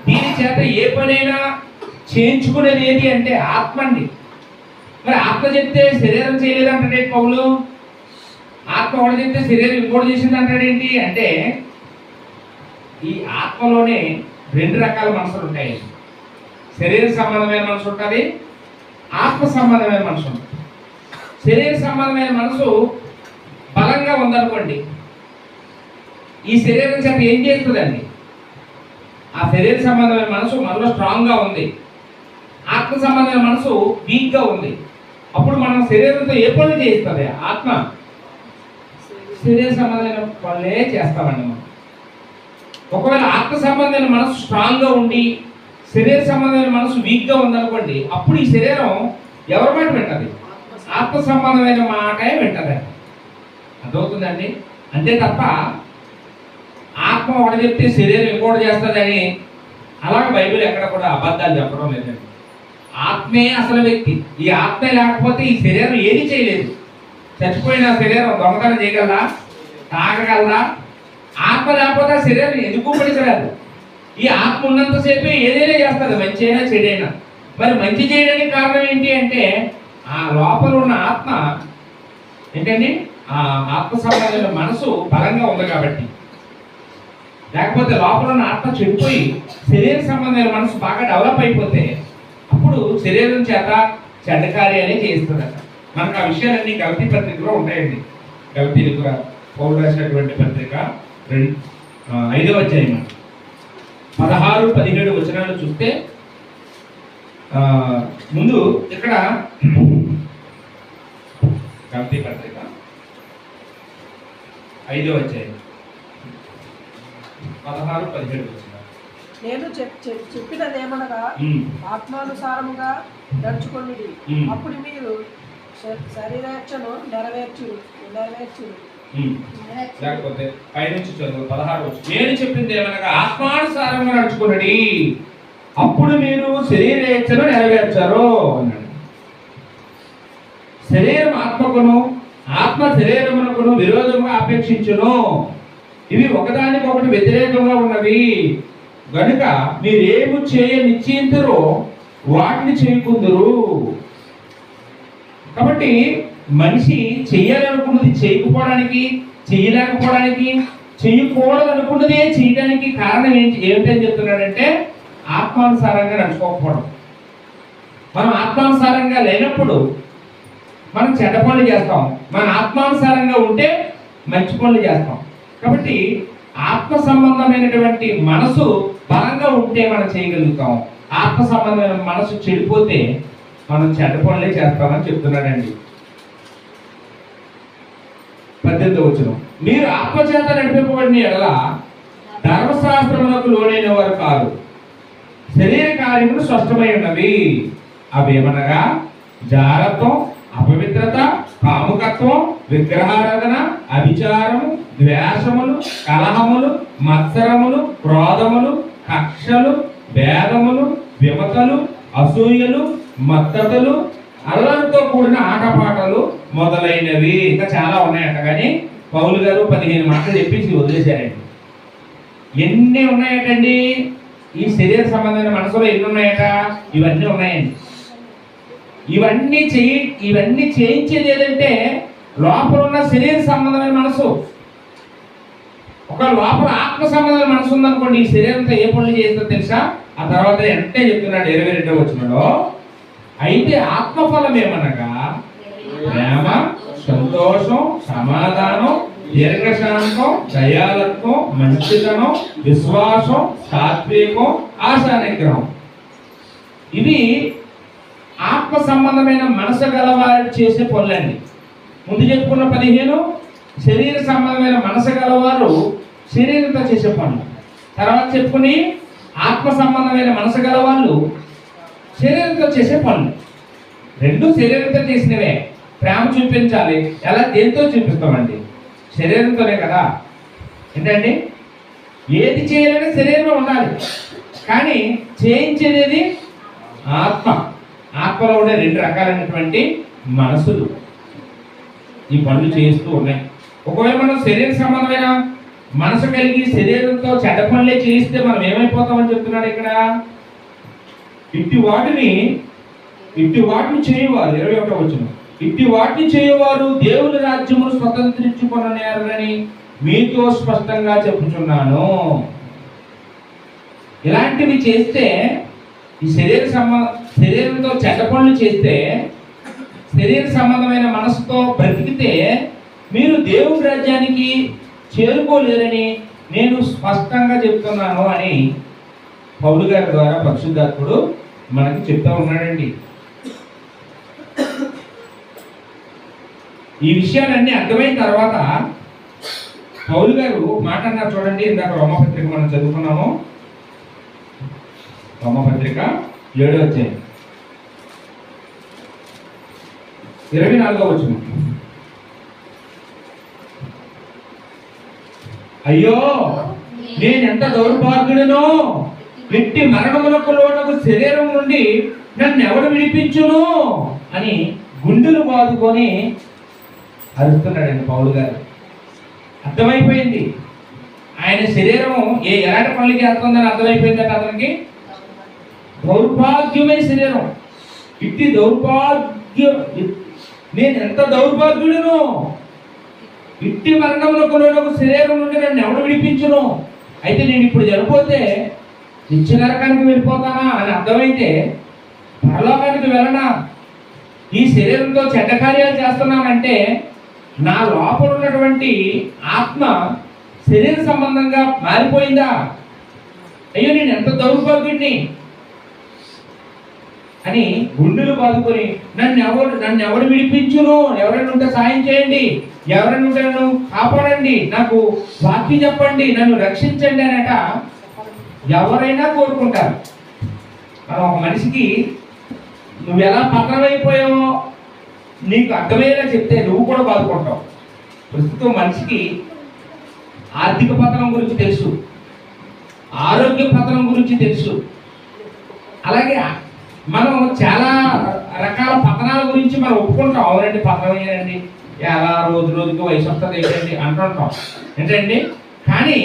దీని చేత ఏ పనైనా చేయించుకునేది ఏది అంటే ఆత్మ అండి. మరి ఆత్మ చెప్తే శరీరం చేయలేదు అంటాడేంటి పౌలు? ఆత్మ ఒకటి చెప్తే శరీరం ఇంకోటి చేసింది అంటాడేంటి అంటే, ఈ ఆత్మలోనే 2 రకాల మనసులు ఉంటాయి. శరీర సంబంధమైన మనసు ఉంటుంది, ఆత్మ సంబంధమైన మనసు ఉంటుంది. శరీర సంబంధమైన మనసు బలంగా ఉందనుకోండి, ఈ శరీరం చేత ఏం చేస్తుందండి? ఆ శరీర సంబంధమైన మనసు మనలో స్ట్రాంగ్గా ఉంది. ఆత్మ సంబంధమైన మనసు వీక్గా ఉంది. అప్పుడు మనం శరీరంతో ఏ పనులు చేస్తుంది? ఆత్మ శరీర సంబంధమైన పనులే చేస్తామండి మనం. ఒకవేళ ఆత్మ సంబంధమైన మనసు స్ట్రాంగ్గా ఉండి శరీర సంబంధమైన మనసు వీక్గా ఉందనుకోండి, అప్పుడు ఈ శరీరం ఎవరి మాట వింటది? ఆత్మ సంబంధమైన మాటే వింటది. అర్థమవుతుందండి? అంతే తప్ప ఆత్మ ఒకటి చెప్తే శరీరం ఇంకోటి చేస్తుందని అలాగే బైబిల్ ఎక్కడ కూడా అబద్ధాలు చెప్పడం లేదండి. ఆత్మే అసలు వ్యక్తి. ఈ ఆత్మే లేకపోతే ఈ శరీరం ఏది చేయలేదు. చచ్చిపోయిన శరీరం దొంగతనం చేయగలరా? తాగగలరా? ఆత్మ లేకపోతే ఆ శరీరం ఎందుకు పనికిరాదు. ఈ ఆత్మ ఉన్నంతసేపు ఏదైనా చేస్తుంది, మంచి అయినా చెడైనా. మరి మంచి చేయడానికి కారణం ఏంటి అంటే, ఆ లోపల ఉన్న ఆత్మ ఏంటండి, ఆ ఆత్మ సంబంధమైన మనసు బలంగా ఉంది కాబట్టి. లేకపోతే లోపల ఉన్న ఆత్మ చెడిపోయి శరీర సంబంధమైన మనసు బాగా డెవలప్ అయిపోతే అప్పుడు శరీరం చేత చెడ్డ కార్యాలే చేస్తుందట. మనకు ఆ విషయాలన్నీ గలతీ పత్రికలో ఉంటాయండి. గలతీలకు పౌలు రాసినటువంటి పత్రిక 5వ అధ్యాయం 16-17 వచనాలు చూస్తే, ముందు ఇక్కడ గలతీ పత్రిక 5వ అధ్యాయం 16-17 వచనాలు. నేను చెప్పినదేమనగా ఆత్మానుసారముగా నడుచుకోండి, అప్పుడు మీరు శరీరేచ్ఛను నెరవేర్చు. లేకపోతే పైనుంచి చదువు 16 వచ్చి, నేను చెప్పింది ఏమనగా ఆత్మానుసారంగా నడుచుకోండి, అప్పుడు మీరు శరీరేచ్ఛను నెరవేర్చారు అన్నాడు. శరీరం ఆత్మకును, ఆత్మ శరీరమునకును విరోధంగా అపేక్షించును. ఇవి ఒకదానికొకటి వ్యతిరేకంగా ఉన్నవి. గనుక మీరేమి చేయ నిశ్చయింతురో వాటిని చేయకుందురు. కాబట్టి మనిషి చెయ్యాలనుకున్నది చేయకపోవడానికి, చేయలేకపోవడానికి, చేయకూడదనుకున్నదే చేయడానికి కారణం ఏమిటని చెప్తున్నాడంటే ఆత్మానుసారంగా నడుచుకోకపోవడం. మనం ఆత్మానుసారంగా లేనప్పుడు మనం చెడ్డ పనులు చేస్తాం. మన ఆత్మానుసారంగా ఉంటే మంచి పనులు చేస్తాం. కాబట్టి ఆత్మ సంబంధమైనటువంటి మనసు బలంగా ఉంటే మనం చేయగలుగుతాం. ఆత్మ సంబంధమైన మనసు చెడిపోతే మనం చెడ్డ పనులే చేస్తామని చెప్తున్నాడండి. 18వ వచనం, మీరు ఆత్మచేత నడిపింపబడిన ఎడల ధర్మశాస్త్రములకు లోనైన వారు కాదు, శరీర కార్యములు స్పష్టమై ఉన్నవి. అవేమనగా జారత్వం, అపవిత్రత, కాముకత్వం, విగ్రహారాధన, అభిచారము, ద్వేషములు, కలహములు, మత్సరములు, క్రోధములు, కక్షలు, భేదములు, విమతలు, అసూయలు, మత్తతులు, అల్లరితో కూడిన ఆటపాటలు మొదలైనవి. ఇంకా చాలా ఉన్నాయట, కానీ పౌలు గారు 15 మాటలు చెప్పేసి వదిలేశారండి. ఎన్ని ఉన్నాయటండి? ఈ శరీర సంబంధమైన మనసులో ఎన్ని ఉన్నాయట? ఇవన్నీ ఉన్నాయండి. ఇవన్నీ చేయించేది ఏదంటే లోపల ఉన్న శరీర సంబంధమైన మనసు. ఒక లోపల ఆత్మ సంబంధమైన మనసు ఉందనుకోండి, ఈ శరీరంతో ఏ పనులు చేస్తుందో తెలుసా? ఆ తర్వాత వెంటనే చెప్తున్నాడు 22వ వచనంలో, అయితే ఆత్మఫలం ఏమనగా ప్రేమ, సంతోషం, సమాధానం, దీర్ఘశాంతం, దయాలత్వం, మంచితనం, విశ్వాసం, సాత్వికం, ఆశా నిగ్రహం. ఇవి ఆత్మ సంబంధమైన మనసు గలవారు చేసే పనులండి. ముందు చెప్పుకున్న 15 శరీర సంబంధమైన మనసు గలవారు శరీరంతో చేసే పనులు. తర్వాత చెప్పుకుని ఆత్మ సంబంధమైన మనసు గలవాళ్ళు శరీరంతో చేసే పనులు. రెండు శరీరంతో చేసినవే. ప్రేమ చూపించాలి, ఎలా దేంతో చూపిస్తామండి? శరీరంతోనే కదా. ఏంటండి, ఏది చేయాలని శరీరంలో ఉండాలి, కానీ చేయించేది ఆత్మ. ఆత్మలో ఉండే 2 రకాలైనటువంటి మనసులు ఈ పనులు చేస్తూ ఉన్నాయి. ఒకవేళ మనం శరీర సంబంధమైన మనసు కలిగి శరీరంతో చెడ్డ పనులే చేయిస్తే మనం ఏమైపోతామని చెప్తున్నాడు ఇక్కడ. ఇట్టి వాటిని చేయవారు, 21వ వచనం, ఇట్టి వాటిని చేయవారు దేవుని రాజ్యమును స్వతంత్రించుకొననేరని మీతో స్పష్టంగా చెప్పుచున్నాను. ఇలాంటివి చేస్తే, ఈ శరీరంతో చెడ్డ పనులు చేస్తే, శరీర సంబంధమైన మనసుతో బ్రతికితే మీరు దేవుని రాజ్యానికి చేరుకోలేరని నేను స్పష్టంగా చెప్తున్నాను అని పౌలు గారి ద్వారా పరిశుద్ధాత్ముడు మనకి చెప్తా ఉన్నాడండి. ఈ విషయాలన్నీ అర్థమైన తర్వాత పౌలు గారు మాట అన్నారు చూడండి. ఇందాక రోమపత్రిక మనం చదువుకున్నాము. రోమపత్రిక 7వ అధ్యాయం 24వ వచనం. అయ్యో నేనెంత దౌర్భాగ్యుడనో, ఎట్టి మరణమునకు లోనకు శరీరం నుండి నన్ను ఎవడు విడిపించును అని గుండెలు బాదుకొని అరుస్తున్నాడండి పౌలు గారు. అర్థమైపోయింది ఆయన శరీరం ఎలాంటి పనులు చేస్తుందని అర్థమైపోయిందట అతనికి. దౌర్భాగ్యమైన శరీరం, ఇట్టి దౌర్భాగ్యం, నేను ఎంత దౌర్భాగ్యుడను, ఇట్టి మరణమునకు లోనకు శరీరం నుండి నన్ను ఎవడు విడిపించును. అయితే నేను ఇప్పుడు చనిపోతే నిత్య నరకానికి వెళ్ళిపోతానా అని అర్థమైతే పరలోకానికి వెళ్ళనా? ఈ శరీరంతో చెడ్డ కార్యాలు చేస్తున్నానంటే నా లోపల ఉన్నటువంటి ఆత్మ శరీర సంబంధంగా మారిపోయిందా? అయ్యో నేను ఎంత దౌర్భాగ్యుడిని అని గుండెలు బాదుకొని నన్ను ఎవడు విడిపించును, ఎవరైనా ఉంటే సాయం చేయండి, ఎవరైనా ఉంటే నన్ను కాపాడండి, నాకు వాక్యం చెప్పండి, నన్ను రక్షించండి అనట ఎవరైనా కోరుకుంటారు. మనం ఒక మనిషికి నువ్వు ఎలా పతనమైపోయావో నీకు అర్థమయ్యేలా చెప్తే నువ్వు కూడా బాధపడతావు. ప్రస్తుతం మనిషికి ఆర్థిక పతనం గురించి తెలుసు, ఆరోగ్య పతనం గురించి తెలుసు. అలాగే మనం చాలా రకాల పతనాల గురించి మనం ఒప్పుకుంటాం. అవునండి పతనం అయ్యారండి, ఎలా రోజు రోజుకి వయసు వస్తుంది ఏంటండి అంటుంటాం. ఏంటండి, కానీ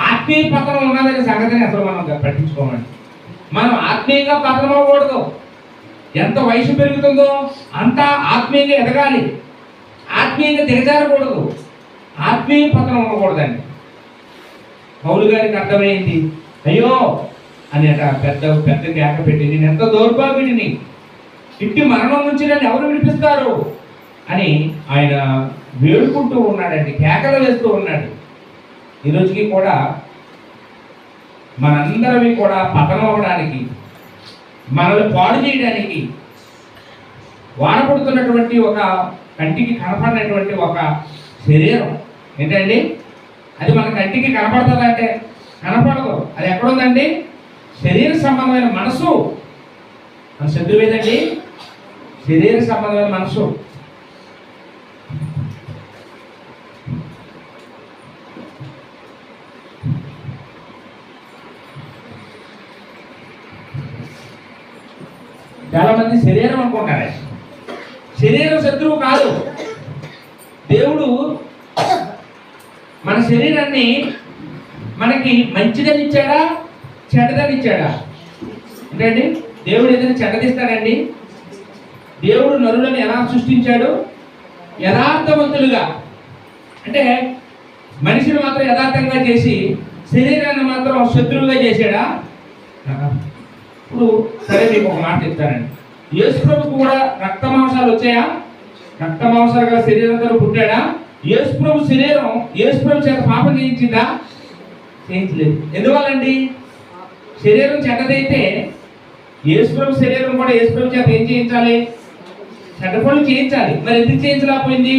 ఆత్మీయ పతనం ఉన్నదనే సంగతిని అసలు మనం పట్టించుకోమండి. మనం ఆత్మీయంగా పతనం అవ్వకూడదు. ఎంత వయసు పెరుగుతుందో అంత ఆత్మీయంగా ఎదగాలి, ఆత్మీయంగా దిగజారకూడదు, ఆత్మీయ పతనం అవ్వకూడదండి. పౌలు గారికి అర్థమైంది. అయ్యో అని అట పెద్ద కేక పెట్టి, నేను ఎంత దౌర్భాగ్యుడిని, ఇట్టి మరణం నుంచి నన్ను ఎవరు విడిపిస్తారు అని ఆయన వేడుకుంటూ ఉన్నాడండి, కేకలు వేస్తూ ఉన్నాడు. ఈరోజుకి కూడా మనందరవి కూడా పతనం అవ్వడానికి, మనల్ని పాడు చేయడానికి వాడపడుతున్నటువంటి ఒక కంటికి కనపడినటువంటి ఒక శరీరం ఏంటండి, అది మన కంటికి కనపడుతుందంటే కనపడదు. అది ఎక్కడుందండి? శరీర సంబంధమైన మనసు. మన శత్రువు ఏదండి? శరీర సంబంధమైన మనసు. చాలా మంది శరీరం అనుకుంటారు. శరీరం శత్రువు కాదు. దేవుడు మన శరీరాన్ని మనకి మంచిదని ఇచ్చాడా, చెడ్డదని ఇచ్చాడా? ఏంటండి, దేవుడు ఏదైనా చెడ్డదిస్తాడండి? దేవుడు నరులను ఎలా సృష్టించాడు? యథార్థవంతులుగా. అంటే మనిషిని మాత్రం యథార్థంగా చేసి శరీరాన్ని మాత్రం శత్రువుగా చేశాడా? ఇప్పుడు సరే మీకు ఒక మాట చెప్తానండి. యేసు ప్రభుకు కూడా రక్త మాంసాలు వచ్చాయా? రక్త మాంసాలు గల శరీరంతో పుట్టాడా? యేసు ప్రభు శరీరం యేసు ప్రభు చేత పాపం చేయించిందా? చేయించలేదు. ఎందువల్లండి? శరీరం చెడ్డదైతే యేసు ప్రభు శరీరం కూడా యేసు ప్రభు చేత ఏం చేయించాలి? చెడ్డ పనులు చేయించాలి. మరి ఎందుకు చేయించలేకపోయింది?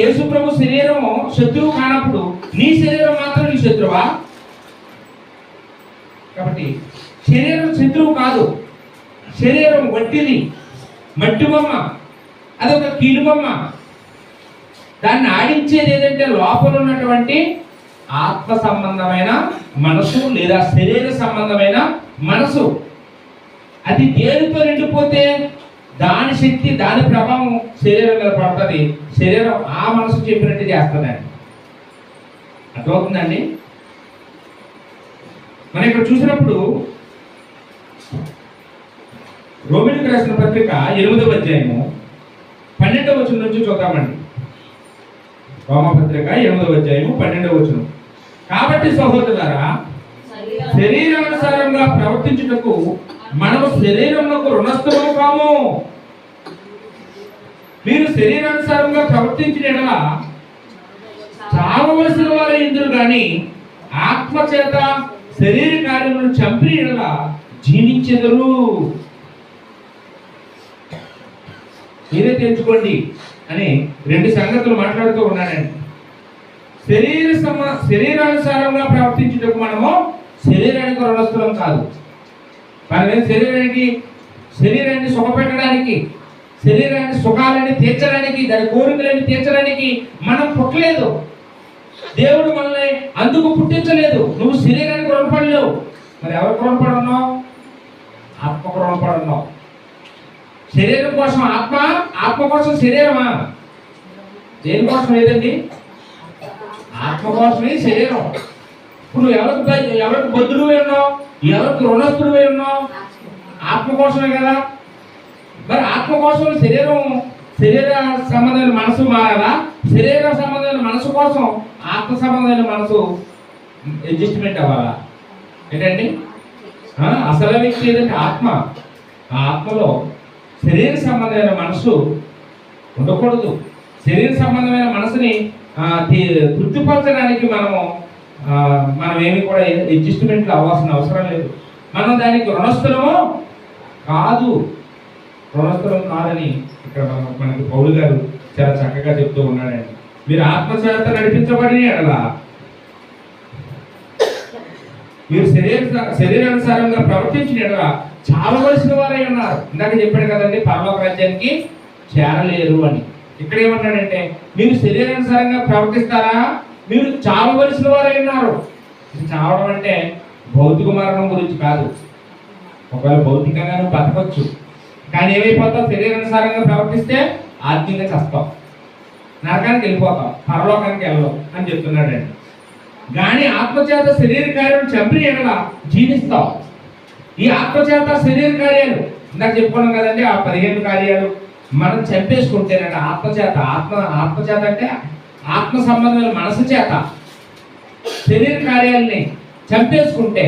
యేసు ప్రభు శరీరం శత్రువు కానప్పుడు నీ శరీరం మాత్రం నీ శత్రువా? కాబట్టి శరీరం శత్రువు కాదు. శరీరం వట్టిది, మట్టి బొమ్మ, అదొక కీలు బొమ్మ. దాన్ని ఆడించేది ఏదంటే లోపల ఉన్నటువంటి ఆత్మ సంబంధమైన మనసు లేదా శరీర సంబంధమైన మనసు. అది దేనితో నిండిపోతే దాని శక్తి, దాని ప్రభావం శరీరం మీద పడుతుంది. శరీరం ఆ మనసు చెప్పినట్టు చేస్తుందండి. అర్థమవుతుందండి? మనం ఇక్కడ చూసినప్పుడు రోమిలకు రాసిన పత్రిక 8వ అధ్యాయము 12వ వచనం నుంచి చూద్దామండి. రోమపత్రిక 8వ అధ్యాయము 12వ వచనం. కాబట్టి సహోదరులారా, శరీరానుసారంగా ప్రవర్తించుటకు మనము శరీరంలో రుణస్థులము కాము. మీరు శరీరానుసారంగా ప్రవర్తించిన ఎడల చావవలసిన వారే ఇందురు గాని ఆత్మ చేత శరీర కార్యములను చంపిన ఎడల జీవించెదరు. మీరే తెలుసుకోండి అని 2 సంగతులు మాట్లాడుతూ ఉన్నానండి. శరీరానుసారంగా ప్రవర్తించుటకు మనము శరీరానికి రుణస్థులం కాదు. మనం శరీరాన్ని సుఖపెట్టడానికి, శరీరాన్ని సుఖాలని తీర్చడానికి, దాని కోరికలని తీర్చడానికి మనం పుట్టలేదు. దేవుడు మనల్ని అందుకు పుట్టించలేదు. నువ్వు శరీరానికి రుణపడలేవు. మరి ఎవరికి రుణపడున్నావు? ఆత్మకు రుణపడున్నావు. శరీరం కోసం ఆత్మ, ఆత్మ కోసం శరీరమా? దేనికోసం లేదండి? ఆత్మ కోసమే శరీరం. ఇప్పుడు నువ్వు ఎవరికి బద్దుడువై ఉన్నావు, ఎవరికి రుణస్థుడివై ఉన్నావు? ఆత్మ కోసమే కదా. మరి ఆత్మ కోసం శరీర సంబంధమైన మనసు మారాలా? శరీర సంబంధమైన మనసు కోసం ఆత్మ సంబంధమైన మనసు అడ్జస్ట్మెంట్ అవ్వాలా? ఏంటండి? అసలు వ్యక్తి ఏదంటే ఆత్మ. ఆ ఆత్మలో శరీర సంబంధమైన మనసు ఉండకూడదు. శరీర సంబంధమైన మనసుని తృప్తిపరచడానికి మనం ఏమి కూడా అడ్జస్ట్మెంట్లు అవ్వాల్సిన అవసరం లేదు. మనం దానికి రుణస్థులము కాదు. రుణస్థులం కాదని ఇక్కడ మనకి పౌలు గారు చాలా చక్కగా చెప్తూ ఉన్నాడండి. మీరు ఆత్మచేత నడిపించబడిన ఎడల మీరు శరీరానుసారంగా ప్రవర్తించిన ఎడల చావవలసిన వారై ఉన్నారు. ఇందాక చెప్పాడు కదండి, పరలోక రాజ్యానికి చేరలేరు అని. ఇక్కడ ఏమన్నాడంటే, మీరు శరీరానుసారంగా ప్రవర్తిస్తారా, మీరు చావవలసిన వారై ఉన్నారు. చావడం అంటే భౌతిక మరణం గురించి కాదు. ఒకవేళ భౌతికంగా నువ్వు బతకొచ్చు, కానీ ఏమైపోతావు? శరీరానుసారంగా ప్రవర్తిస్తే ఆత్మీయంగా చస్తావు, నరకానికి వెళ్ళిపోతావు, పరలోకానికి వెళ్ళవు అని చెప్తున్నాడండి. కానీ ఆత్మచేత శరీర కార్యాలు చంపిన ఎడల జీవిస్తావు. ఈ ఆత్మచేత శరీర కార్యాలు ఇందాక చెప్పుకున్నాం కదండి, ఆ 15 కార్యాలు మనం చంపేసుకుంటేనంటే ఆత్మచేత అంటే ఆత్మ సంబంధమైన మనసు చేత శరీర కార్యాలని చంపేసుకుంటే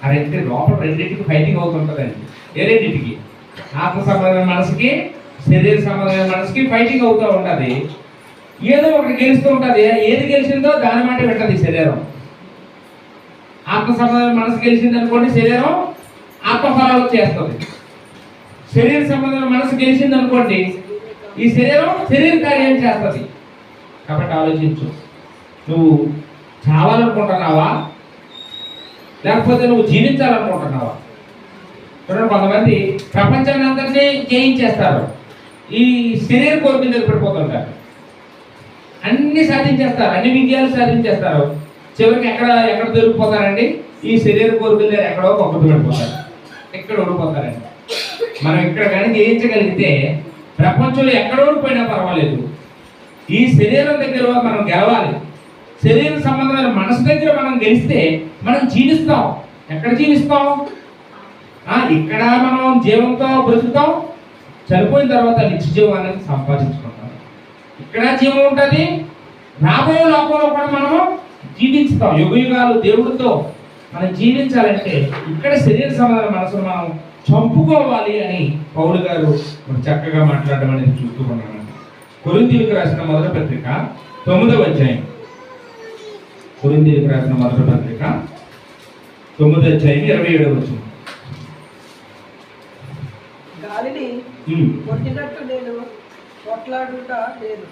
ఆ రెండింటికి ఫైటింగ్ అవుతుంటుందండి. ఏ రెండింటికి? ఆత్మ సంబంధమైన మనసుకి, శరీర సంబంధమైన మనసుకి ఫైటింగ్ అవుతూ ఉంటుంది. ఏదో ఒకటి గెలుస్తూ ఉంటుంది. ఏది గెలిచిందో దాని మాట పెట్టదు శరీరం. ఆత్మ సంబంధమైన మనసు గెలిచింది అనుకోండి, శరీరం ఆత్మఫలాలు చేస్తుంది. శరీర సంబంధమైన మనసు గెలిచింది అనుకోండి, ఈ శరీర కార్యం చేస్తుంది. కాబట్టి ఆలోచించు, నువ్వు చావాలనుకుంటున్నావా లేకపోతే నువ్వు జీవించాలనుకుంటున్నావా? చూడండి, కొంతమంది ప్రపంచాన్ని అందరినీ జయించేస్తారు, ఈ శరీర కోరికలు నిలబడిపోతుంటారు. అన్ని సాధించేస్తారు, అన్ని విజయాలు సాధించేస్తారు. చివరికి ఎక్కడ దొరికిపోతారండి? ఈ శరీర కోరికల దగ్గర ఎక్కడో కొబ్బరి పడిపోతారు, ఎక్కడ ఓడిపోతారండి. మనం ఇక్కడ కానీ జయించగలిగితే ప్రపంచంలో ఎక్కడ ఓడిపోయినా పర్వాలేదు, ఈ శరీరం దగ్గర మనం గెలవాలి. శరీర సంబంధమైన మనసు దగ్గర మనం గెలిస్తే మనం జీవిస్తాం. ఎక్కడ జీవిస్తాం? ఇక్కడ మనం జీవంతో బ్రతుకుతాం, చనిపోయిన తర్వాత నిత్య జీవాన్ని సంపాదించుకుంటాం. ఇక్కడ జీవం ఉంటుంది, రాబోయే లోకంలో కూడా మనము జీవించుతాం. యుగ యుగాలు దేవుడితో మనం జీవించాలంటే ఇక్కడ శరీర సంబంధమైన మనసును మనం చంపుకోవాలి అని పౌలు గారు మరి చక్కగా మాట్లాడడం అనేది చూస్తూ ఉన్నామండి. కొరింథీయులకు రాసిన మొదటి పత్రిక 9వ అధ్యాయం. కొరింథీయులకు రాసిన మొదటి పత్రిక 9వ అధ్యాయం 27వ వచనం. గాలిని కొట్టినట్టు నేను కొట్లాడుట లేదు,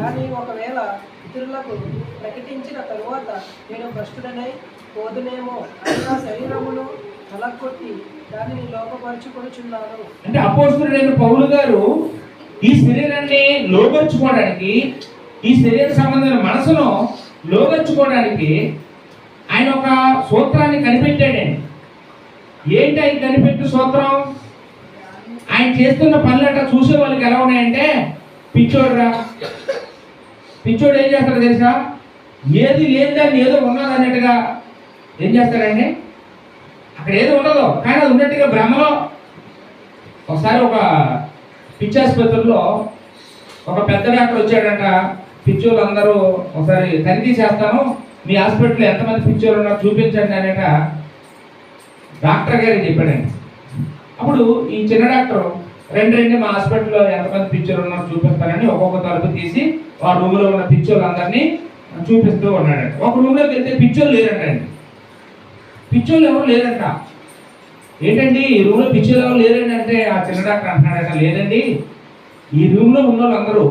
కానీ ఒకవేళ ఇతరులకు ప్రకటించిన తరువాత నేను భ్రష్టుడనై పోదునేమో అని నా శరీరమును నలగొట్టి దానిని లోపపరుచుకొనుచున్నాను. అంటే అపోస్తలుడైన పౌలు గారు ఈ శరీరాన్ని లోపరుచుకోవడానికి, ఈ శరీర సంబంధమైన మనసును లోపరుచుకోవడానికి ఆయన ఒక సూత్రాన్ని కనిపెట్టాడండి. ఏంటి ఆయన కనిపెట్టు సూత్రం? ఆయన చేస్తున్న పనులట చూసే వాళ్ళకి ఎలా ఉన్నాయంటే, పిచ్చోడురా, పిచ్చోడు ఏం చేస్తాడో తెలుసా? ఏది లేదని ఏదో ఉన్నది అన్నట్టుగా ఏం చేస్తాడండి? అక్కడ ఏదో ఉండదు కానీ అది ఉన్నట్టుగా భ్రమలో. ఒకసారి ఒక పిచ్చాసుపత్రిలో ఒక పెద్ద డాక్టర్ వచ్చాడంట. పిచ్చోళ్ళు అందరూ ఒకసారి తనిఖీ చేస్తాను, మీ హాస్పిటల్లో ఎంతమంది పిచ్చోళ్ళు ఉన్నారు చూపించండి అనేట డాక్టర్ గారికి చెప్పాడండి. అప్పుడు ఈ చిన్న డాక్టర్ రెండు మా హాస్పిటల్లో ఎంతమంది పిచ్చోళ్ళు ఉన్నారు చూపిస్తానని ఒక్కొక్క తలుపు తీసి ఆ రూమ్లో ఉన్న పిచ్చోళ్ళు అందరినీ చూపిస్తూ ఉన్నాడండి. ఒక రూమ్లోకి వెళ్తే పిచ్చోళ్ళు లేరంటండి. పిచ్చోళ్ళు ఎవరు లేరంట. ఏంటండి ఈ రూమ్లో పిచ్చోళ్ళు ఎవరు లేరండి అంటే ఆ చిన్న డాక్టర్ అంటున్నాడట, లేదండి ఈ రూమ్లో ఉన్న వాళ్ళందరూ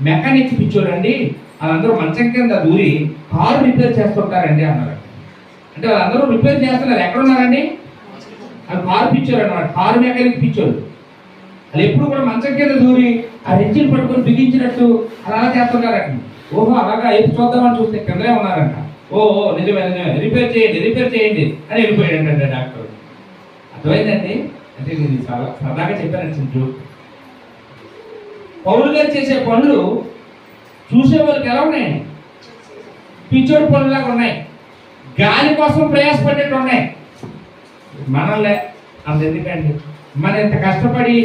మెకానిక్ పిచ్చోళ్ళండి, వాళ్ళందరూ మంచం కింద దూరి కారు రిపేర్ చేస్తుంటారండి అన్నారు. అంటే వాళ్ళందరూ రిపేర్ చేస్తున్నారు, ఎక్కడ ఉన్నారండి? అది కారు పిచ్చోళ్ళు అన్నమాట, కారు మెకానిక్ పిచ్చోళ్ళు. అది ఎప్పుడు కూడా మంచం కింద దూరి ఆ రెంచిలు పట్టుకొని బిగించినట్టు అలా చేస్తుంటారంట. ఓహో అలాగా ఎప్పుడు చూద్దామని చూస్తే కిందనే ఉన్నారంట. ఓ నిజమే రిపేర్ చేయండి అని వెళ్ళిపోయాడంటే డాక్టర్. అర్థమైందండి? అంటే నేను చాలా సరదాగా చెప్పాను చింటూ. పౌలు గారు చేసే పనులు చూసే వాళ్ళకి ఎలా ఉన్నాయి? పిచ్చోడు పనులాగా ఉన్నాయి, గాలి కోసం ప్రయాసపడేట్టు ఉన్నాయి. మనల్ని అంత ఎందుకండి, మన ఎంత కష్టపడి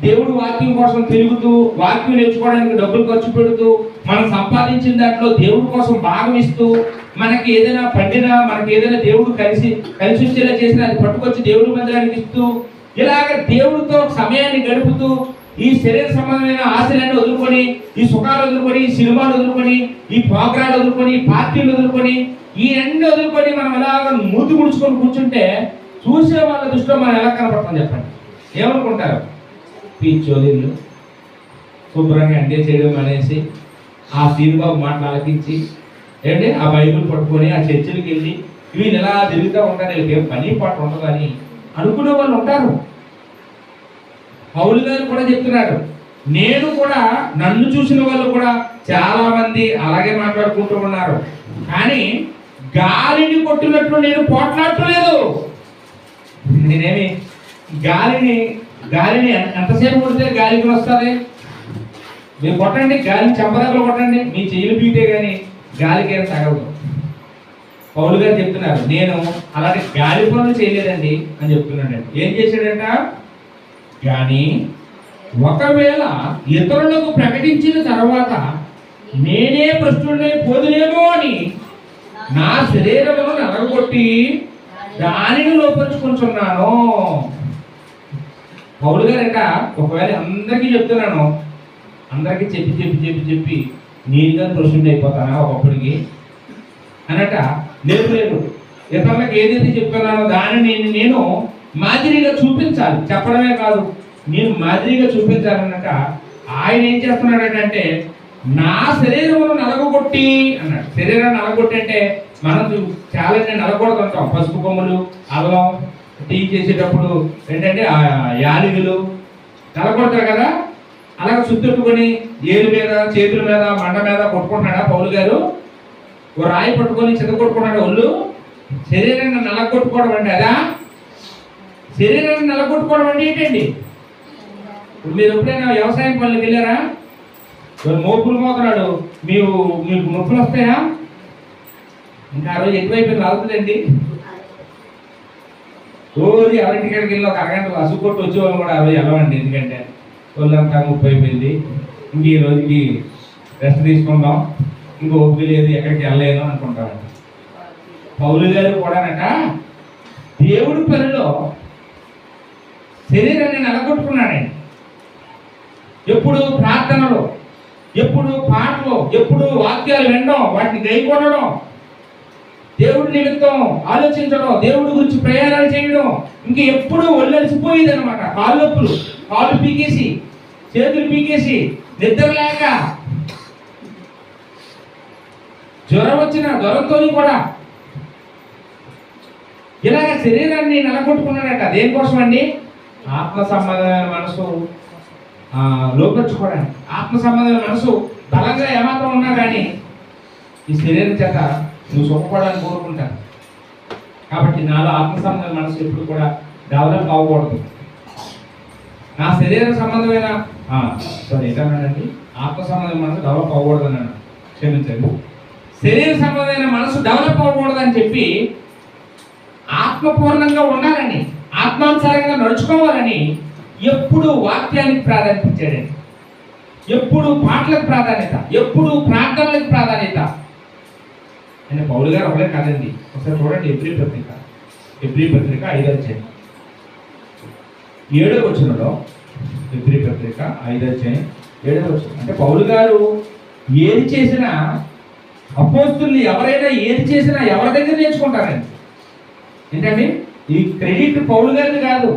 దేవుడు వాక్యం కోసం తిరుగుతూ వాక్యం నేర్చుకోవడానికి డబ్బులు ఖర్చు పెడుతూ మనం సంపాదించిన దాంట్లో దేవుడి కోసం భాగం ఇస్తూ, మనకి ఏదైనా పండినా మనకి ఏదైనా దేవుడు కలిసి వచ్చేలా చేసినా అది పట్టుకొచ్చి దేవుడి మందిరానికి ఇస్తూ, ఇలాగ దేవుడితో సమయాన్ని గడుపుతూ ఈ శరీర సంబంధమైన ఆశలన్నీ వదులుకొని, ఈ సుఖాలు వదులుకొని, ఈ సినిమాలు వదులుకొని, ఈ ప్రోగ్రాలు వదులుకొని, ఈ పార్టీలు వదులుకొని, ఈ అన్ని వదులుకొని మనం ఎలాగ మూతి ముడుచుకొని కూర్చుంటే చూసే వాళ్ళ దృష్టిలో మనం ఎలా కనపడతాం చెప్పండి? ఏమనుకుంటారు? పిచ్చోళ్ళు శుభ్రంగా ఎంజాయ్ చేయడం అనేసి ఆ సీనుబాబు మాటలు ఆలకించి ఏంటి ఆ బైబిల్ పట్టుకొని ఆ చర్చిలకు వెళ్ళి వీళ్ళు ఎలా తిరుగుతూ ఉంటారు, వీళ్ళకి ఏం పని పాట ఉండదని అనుకునే వాళ్ళు ఉంటారు. పౌలు గారు కూడా చెప్తున్నాడు, నేను కూడా నన్ను చూసిన వాళ్ళు కూడా చాలా మంది అలాగే మాట్లాడుకుంటూ ఉన్నారు, కానీ గాలిని కొట్టినట్లు నేను పోట్లాడలేదు. నేనేమి గాలిని ఎంతసేపు కొడితే గాలికి వస్తుంది? మీరు కొట్టండి, గాలిని చెంపదగలు కొట్టండి, మీ చెయ్యిలు పీతే కానీ గాలికి ఏం తగలదు. పౌలు గారు చెప్తున్నారు, నేను అలాంటి గాలి పనులు చేయలేదండి అని చెప్తున్నాడండి. ఏం చేశాడంట? కానీ ఒకవేళ ఇతరులకు ప్రకటించిన తర్వాత నేనే భ్రష్టుడినై పోదునేమో అని నా శరీరమును నలగొట్టి దానిని లోపరుచుకుంటున్నాను. పౌలు గారట ఒకవేళ అందరికీ చెప్తున్నాను, అందరికీ చెప్పి నేనుగా భ్రష్టుడిని అయిపోతానా ఒకప్పటికి అనట. లేదు ఇతరులకు ఏదైతే చెప్తున్నానో దానిని నేను మాదిరిగా చూపించాలి, చెప్పడమే కాదు నేను మాదిరిగా చూపించాలన్నట. ఆయన ఏం చేస్తున్నాడంటే నా శరీరమును నలగొట్టి అన్నాడు. శరీరాన్ని నలగొట్టి అంటే మనం చాలా నలగొడుతుంటాం. పసుపు కొమ్ములు, అల్లం, టీ చేసేటప్పుడు ఏంటంటే యాలిగులు నలగొడతారు కదా, అలాగే సుత్తెట్టుకొని ఏలు మీద చేతుల మీద మండ మీద కొట్టుకుంటున్నాడా పౌలు గారు? ఓ రాయి పట్టుకొని చెత్త కొట్టుకున్నాడు ఒళ్ళు. శరీరాన్ని నలగొట్టుకోవడం అంటే అదా? శరీరాన్ని నలగొట్టుకోవడం అంటే ఏంటండి? ఇప్పుడు మీరు ఎప్పుడైనా వ్యవసాయం పనులకు వెళ్ళారా? మోపులు మోతున్నాడు, మీకు నొప్పులు వస్తాయా? ఇంకా ఆ రోజు ఎక్కువైపోయింది రావుతుందండి. రోజు ఎవరింటికాడికి వెళ్ళి ఒక అరగంట అసుకొట్టు వచ్చేవాళ్ళు కూడా ఆ రోజు వెళ్ళమండి. ఎందుకంటే వాళ్ళంతా ముప్పై అయిపోయింది, ఇంక ఈ రోజుకి రెస్ట్ తీసుకుందాం, ఇంకో ఓపిక లేదు, ఎక్కడికి వెళ్ళలేదు అనుకుంటారంట. పౌలు గారు కూడానట దేవుడి పనిలో శరీరాన్ని నలగొట్టుకున్నాడండి. ఎప్పుడు ప్రార్థనలో, ఎప్పుడు పాటలో, ఎప్పుడు వాక్యాలు వినడం, వాటిని గైకొనడం, దేవుడి నిమిత్తం ఆలోచించడం, దేవుడి గురించి ప్రయాణాలు చేయడం, ఇంక ఎప్పుడు ఒళ్ళలిసిపోయేది అనమాట. కాళ్ళు నొప్పులు, కాళ్ళు పీకేసి, చేతులు పీకేసి, నిద్ర లేక, జ్వరం వచ్చిన జ్వరంతో కూడా ఇలాగ శరీరాన్ని నలగొట్టుకున్నాడట. దేనికోసం అండి? ఆత్మ సంబంధమైన మనసు లోపరుచుకోవడానికి. ఆత్మ సంబంధమైన మనసు బలంగా ఏమాత్రం ఉన్నా కానీ ఈ శరీరం చేత నువ్వు సుఖపడాలని కోరుకుంటాను. కాబట్టి నాలో ఆత్మ సంబంధమైన మనసు ఎప్పుడు కూడా డెవలప్ అవ్వకూడదు. నా శరీర సంబంధమైన ఏంటన్నానండి, ఆత్మ సంబంధమైన మనసు డెవలప్ అవ్వకూడదు అన్నాను, క్షమించండి. శరీర సంబంధమైన మనసు డెవలప్ అవ్వకూడదు అని చెప్పి ఆత్మపూర్ణంగా ఉండాలని, ఆత్మానుసారంగా నడుచుకోవాలని ఎప్పుడు వాక్యానికి ప్రాధాన్యత ఇచ్చాడండి. ఎప్పుడు పాటలకు ప్రాధాన్యత, ఎప్పుడు ప్రార్థనలకు ప్రాధాన్యత. ఆయన పౌలు గారు ఒకటే కాదండి. ఒకసారి చూడండి ఎబ్రీ పత్రిక 5వ అధ్యాయం 7వ వచనంలో, ఎబ్రీ పత్రిక 5వ అధ్యాయం 7వ వచనం. అంటే పౌలు గారు ఏది చేసినా, అపోస్తుల్ని ఎవరైనా ఏది చేసినా ఎవరి దగ్గర నేర్చుకుంటారండి. ఏంటండి, ఈ క్రెడిట్ పౌలు గారిని కాదు.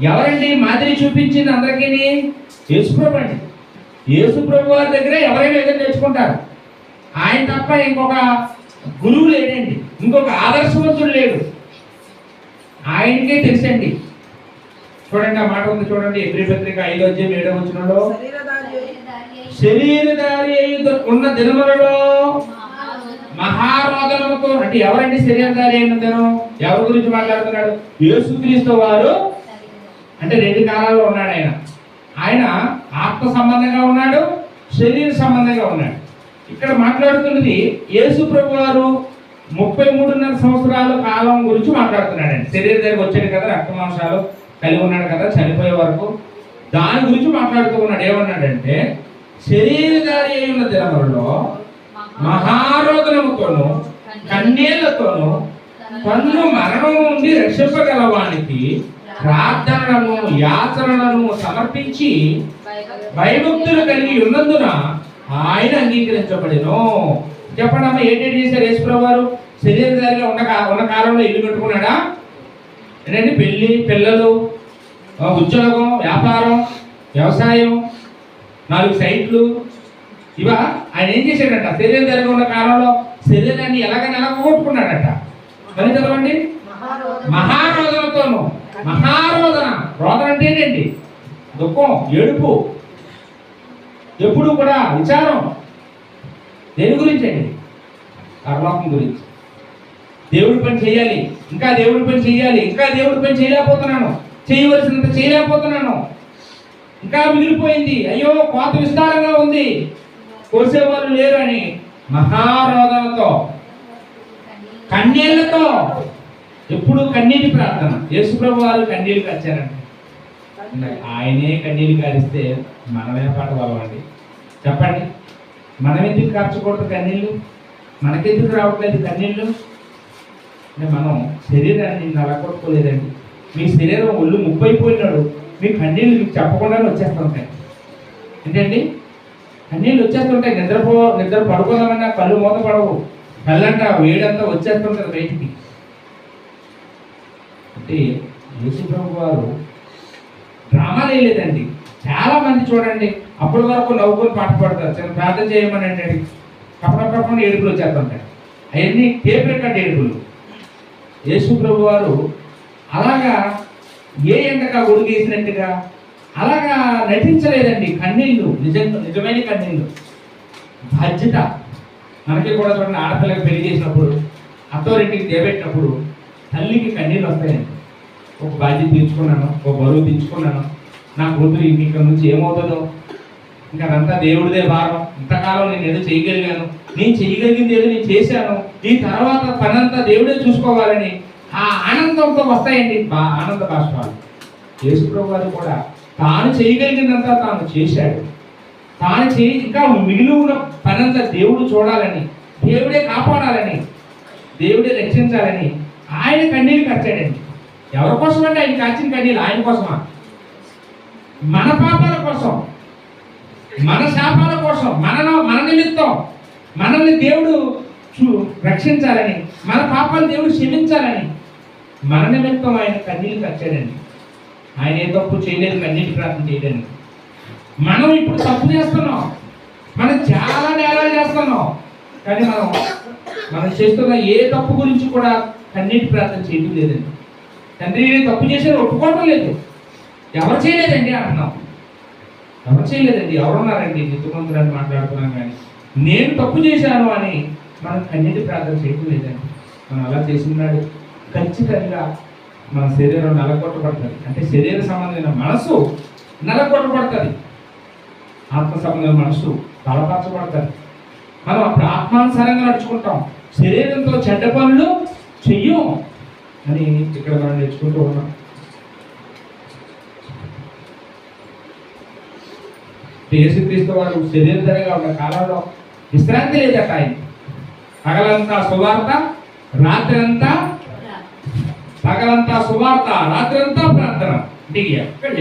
ఎవరండి మాదిరి చూపించింది అందరికీ? యేసుప్రభు అండి. యేసుప్రభు వారి దగ్గరే ఎవరైనా ఏదైనా నేర్చుకుంటారు. ఆయన తప్ప ఇంకొక గురువు లేడండి, ఇంకొక ఆదర్శవంతుడు లేడు. ఆయనకే తెలుసండి. చూడండి ఆ మాట ఉంది, చూడండి ఎబ్రీ పత్రిక 5వ అధ్యాయం 7వ వచనంలో, శరీరధారి ఉన్న దినములలో మహారోదనముతో. అంటే ఎవరండి శరీరధారి అయిన దినం? ఎవరి గురించి మాట్లాడుతున్నాడు? యేసుక్రీస్తు వారు. అంటే 2 కాలాల్లో ఉన్నాడు ఆయన. ఆయన ఆత్మ సంబంధంగా ఉన్నాడు, శరీర సంబంధంగా ఉన్నాడు. ఇక్కడ మాట్లాడుతున్నది యేసు ప్రభు వారు 33.5 సంవత్సరాల కాలం గురించి మాట్లాడుతున్నాడండి. శరీరం దగ్గర వచ్చాడు కదా, రక్తమాంసాలు కలిగి ఉన్నాడు కదా, చనిపోయే వరకు దాని గురించి మాట్లాడుతూ ఉన్నాడు. ఏమన్నాడంటే, శరీరధారి అయి ఉన్న దినములలో మహారోదనముతోను కన్యలతోను తన్ను మరణం నుండి రక్షింపగలవానికి ప్రార్థనలను యాచనలను సమర్పించి భయభక్తులు కలిగి ఉన్నందున ఆయన అంగీకరించబడెను. చెప్పండి అమ్మ, ఏంటి చేశారు యేసుప్రభు వారు? శరీరధారిగా ఉన్న కాలంలో ఇల్లు కట్టుకున్నాడా? ఏంటంటే పెళ్లి, పిల్లలు, ఉద్యోగం, వ్యాపారం, వ్యవసాయం, 4 సైట్లు, ఇవా ఆయన ఏం చేశాడట? శరీరధారిగా ఉన్న కాలంలో శరీరాన్ని ఎలాగైనా కొట్టుకున్నాడట. మరి చదవండి, మహారోదనతోను. మహారోదన, రోదన అంటే ఏంటండి? దుఃఖం, ఏడుపు, ఎప్పుడు కూడా విచారం. దేని గురించి అండి? పరలోకం గురించి. దేవుడి పని చేయాలి, ఇంకా దేవుడి పని చేయాలి, ఇంకా దేవుడి పని చేయలేకపోతున్నాను, చేయవలసినంత చేయలేకపోతున్నాను, ఇంకా మిగిలిపోయింది, అయ్యో కోత విస్తారంగా ఉంది, కోసేవాళ్ళు లేరు అని మహారోదనతో, కన్నీళ్లతో, ఎప్పుడు కన్నీటి ప్రార్థన. యేసుప్రభు వారు కన్నీళ్ళు కాచారండి. ఆయనే కన్నీళ్ళు కారిస్తే మనమే పాట వాళ్ళండి. చెప్పండి, మనం ఎందుకు కార్చకూడదు కన్నీళ్ళు? మనకెందుకు రావట్లేదు కన్నీళ్ళు? అంటే మనం శరీరాన్ని నలగొట్టుకోలేదండి. మీ శరీరం ఒళ్ళు ముప్పైపోయినాడు, మీ కన్నీళ్ళు మీకు చెప్పకుండానే వచ్చేస్తుంటాయి. ఏంటండి, కన్నీళ్ళు వచ్చేస్తుంటాయి. నిద్ర పడుకోదామన్నా కళ్ళు మూత పడవు, కళ్ళంట వేడంతా వచ్చేస్తుంటుంది బయటికి. అంటే యేసుప్రభు వారు డ్రామా వేయలేదండి. చాలా మంది చూడండి అప్పటి వరకు నవ్వుకొని పాట పాడతారు, చిన్న ప్రార్థన చేయమని అంటే కప్పడప్పకుండా ఏడుపులు వచ్చేస్తుంటాయి. అవన్నీ టేప్ రికార్డ్ ఏడుపులు. యేసుప్రభు వారు అలాగా ఏ ఎండగా ఒడిగేసినట్టుగా అలాగా నటించలేదండి. కన్నీళ్ళు నిజమైన కన్నీళ్ళు. బాధ్యత మనకి కూడా చూడండి, ఆడపిల్లకి పెళ్లి చేసినప్పుడు, అత్తవారింటికి దేబెట్టినప్పుడు తల్లికి కన్నీళ్ళు వస్తాయండి. ఒక బాధ్యత తీర్చుకున్నాను, ఒక బరువు తీర్చుకున్నాను, నా కూతురు ఇక్కడ నుంచి ఏమవుతుందో, ఇంకా అదంతా దేవుడిదే భారం, ఇంతకాలం నేను ఏదో చేయగలిగాను, నేను చేయగలిగింది ఏదో నేను చేశాను, ఈ తర్వాత పనంతా దేవుడే చూసుకోవాలని ఆ ఆనందంతో వస్తాయండి ఆనంద బాష్పాలు. యేసుప్రభు వారు కూడా తాను చేయగలిగిందంతా తాను చేశాడు. తాను చేయి ఇంకా మిగిలి ఉన్న పనంతా దేవుడు చూడాలని, దేవుడే కాపాడాలని, దేవుడే రక్షించాలని ఆయన కన్నీళ్ళు కట్టాడండి. ఎవరి కోసం అంటే ఆయన కాచిన కన్నీళ్ళు ఆయన కోసమా? మన పాపాల కోసం, మన శాపాల కోసం, మన నిమిత్తం మనల్ని దేవుడు రక్షించాలని, మన పాపాలు దేవుడు క్షమించాలని మన నిమిత్తం ఆయన కన్నీళ్ళు కట్టాడండి. ఆయన ఏ తప్పు చేయలేదు కన్నీటి ప్రార్థన చేయడానికి. మనం ఇప్పుడు తప్పు చేస్తున్నాం, మనం చాలా నేరాలు చేస్తున్నాం, కానీ మనం చేస్తున్న ఏ తప్పు గురించి కూడా కన్నీటి ప్రార్థన చేయడం లేదండి. తండ్రి నేను తప్పు చేసేది ఒప్పుకోవడం లేదు, ఎవరు చేయలేదండి అంటున్నాం. ఎవరు చేయలేదండి, ఎవరున్నారండి నిత్యమంతులని మాట్లాడుతున్నాం, కానీ నేను తప్పు చేశాను అని మనం కన్నీటి ప్రార్థన చేయడం లేదండి. మనం అలా చేసినాడు ఖచ్చితంగా మన శరీరం నలగొట్టబడుతుంది. అంటే శరీర సంబంధమైన మనసు నలగొట్టబడుతుంది, ఆత్మ సంబంధమైన మనసు బలపరచబడుతుంది. మనం అప్పుడు ఆత్మానుసారంగా నడుచుకుంటాం, శరీరంతో చెడ్డ పనులు చెయ్యం అని ఇక్కడ మనం నేర్చుకుంటూ ఉన్నాం. యేసుక్రీస్తు వారు శరీరధారిగా ఉన్న కాలంలో విశ్రాంతి లేదట. ఆయన పగలంతా సువార్త, రాత్రంతా పగలంతా సువార్త, రాత్రంతా ప్రార్థన. అంటే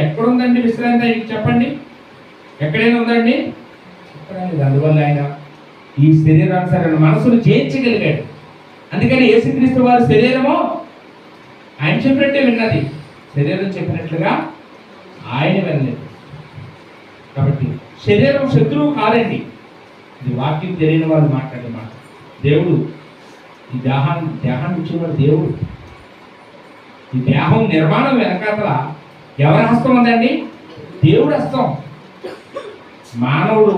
ఎక్కడుందండి విశ్రాంతి ఆయనకి చెప్పండి? ఎక్కడైనా ఉందండి? అందువల్ల ఆయన ఈ శరీరానుసారైన మనసును జయించగలిగాడు. అందుకని యేసుక్రీస్తు వారి శరీరము ఆయన చెప్పినట్టే విన్నది, శరీరం చెప్పినట్లుగా ఆయన వినలేదు. కాబట్టి శరీరం శత్రువు కాదండి, ఇది వాక్యం తెలియని వాళ్ళు మాట్లాడే మాట. దేవుడు ఈ దేహాన్ని ఇచ్చినవాడు దేవుడు. ఈ దేహం నిర్మాణం వెనకాతల ఎవరి హస్తం ఉందండి? దేవుడు హస్తం. మానవుడు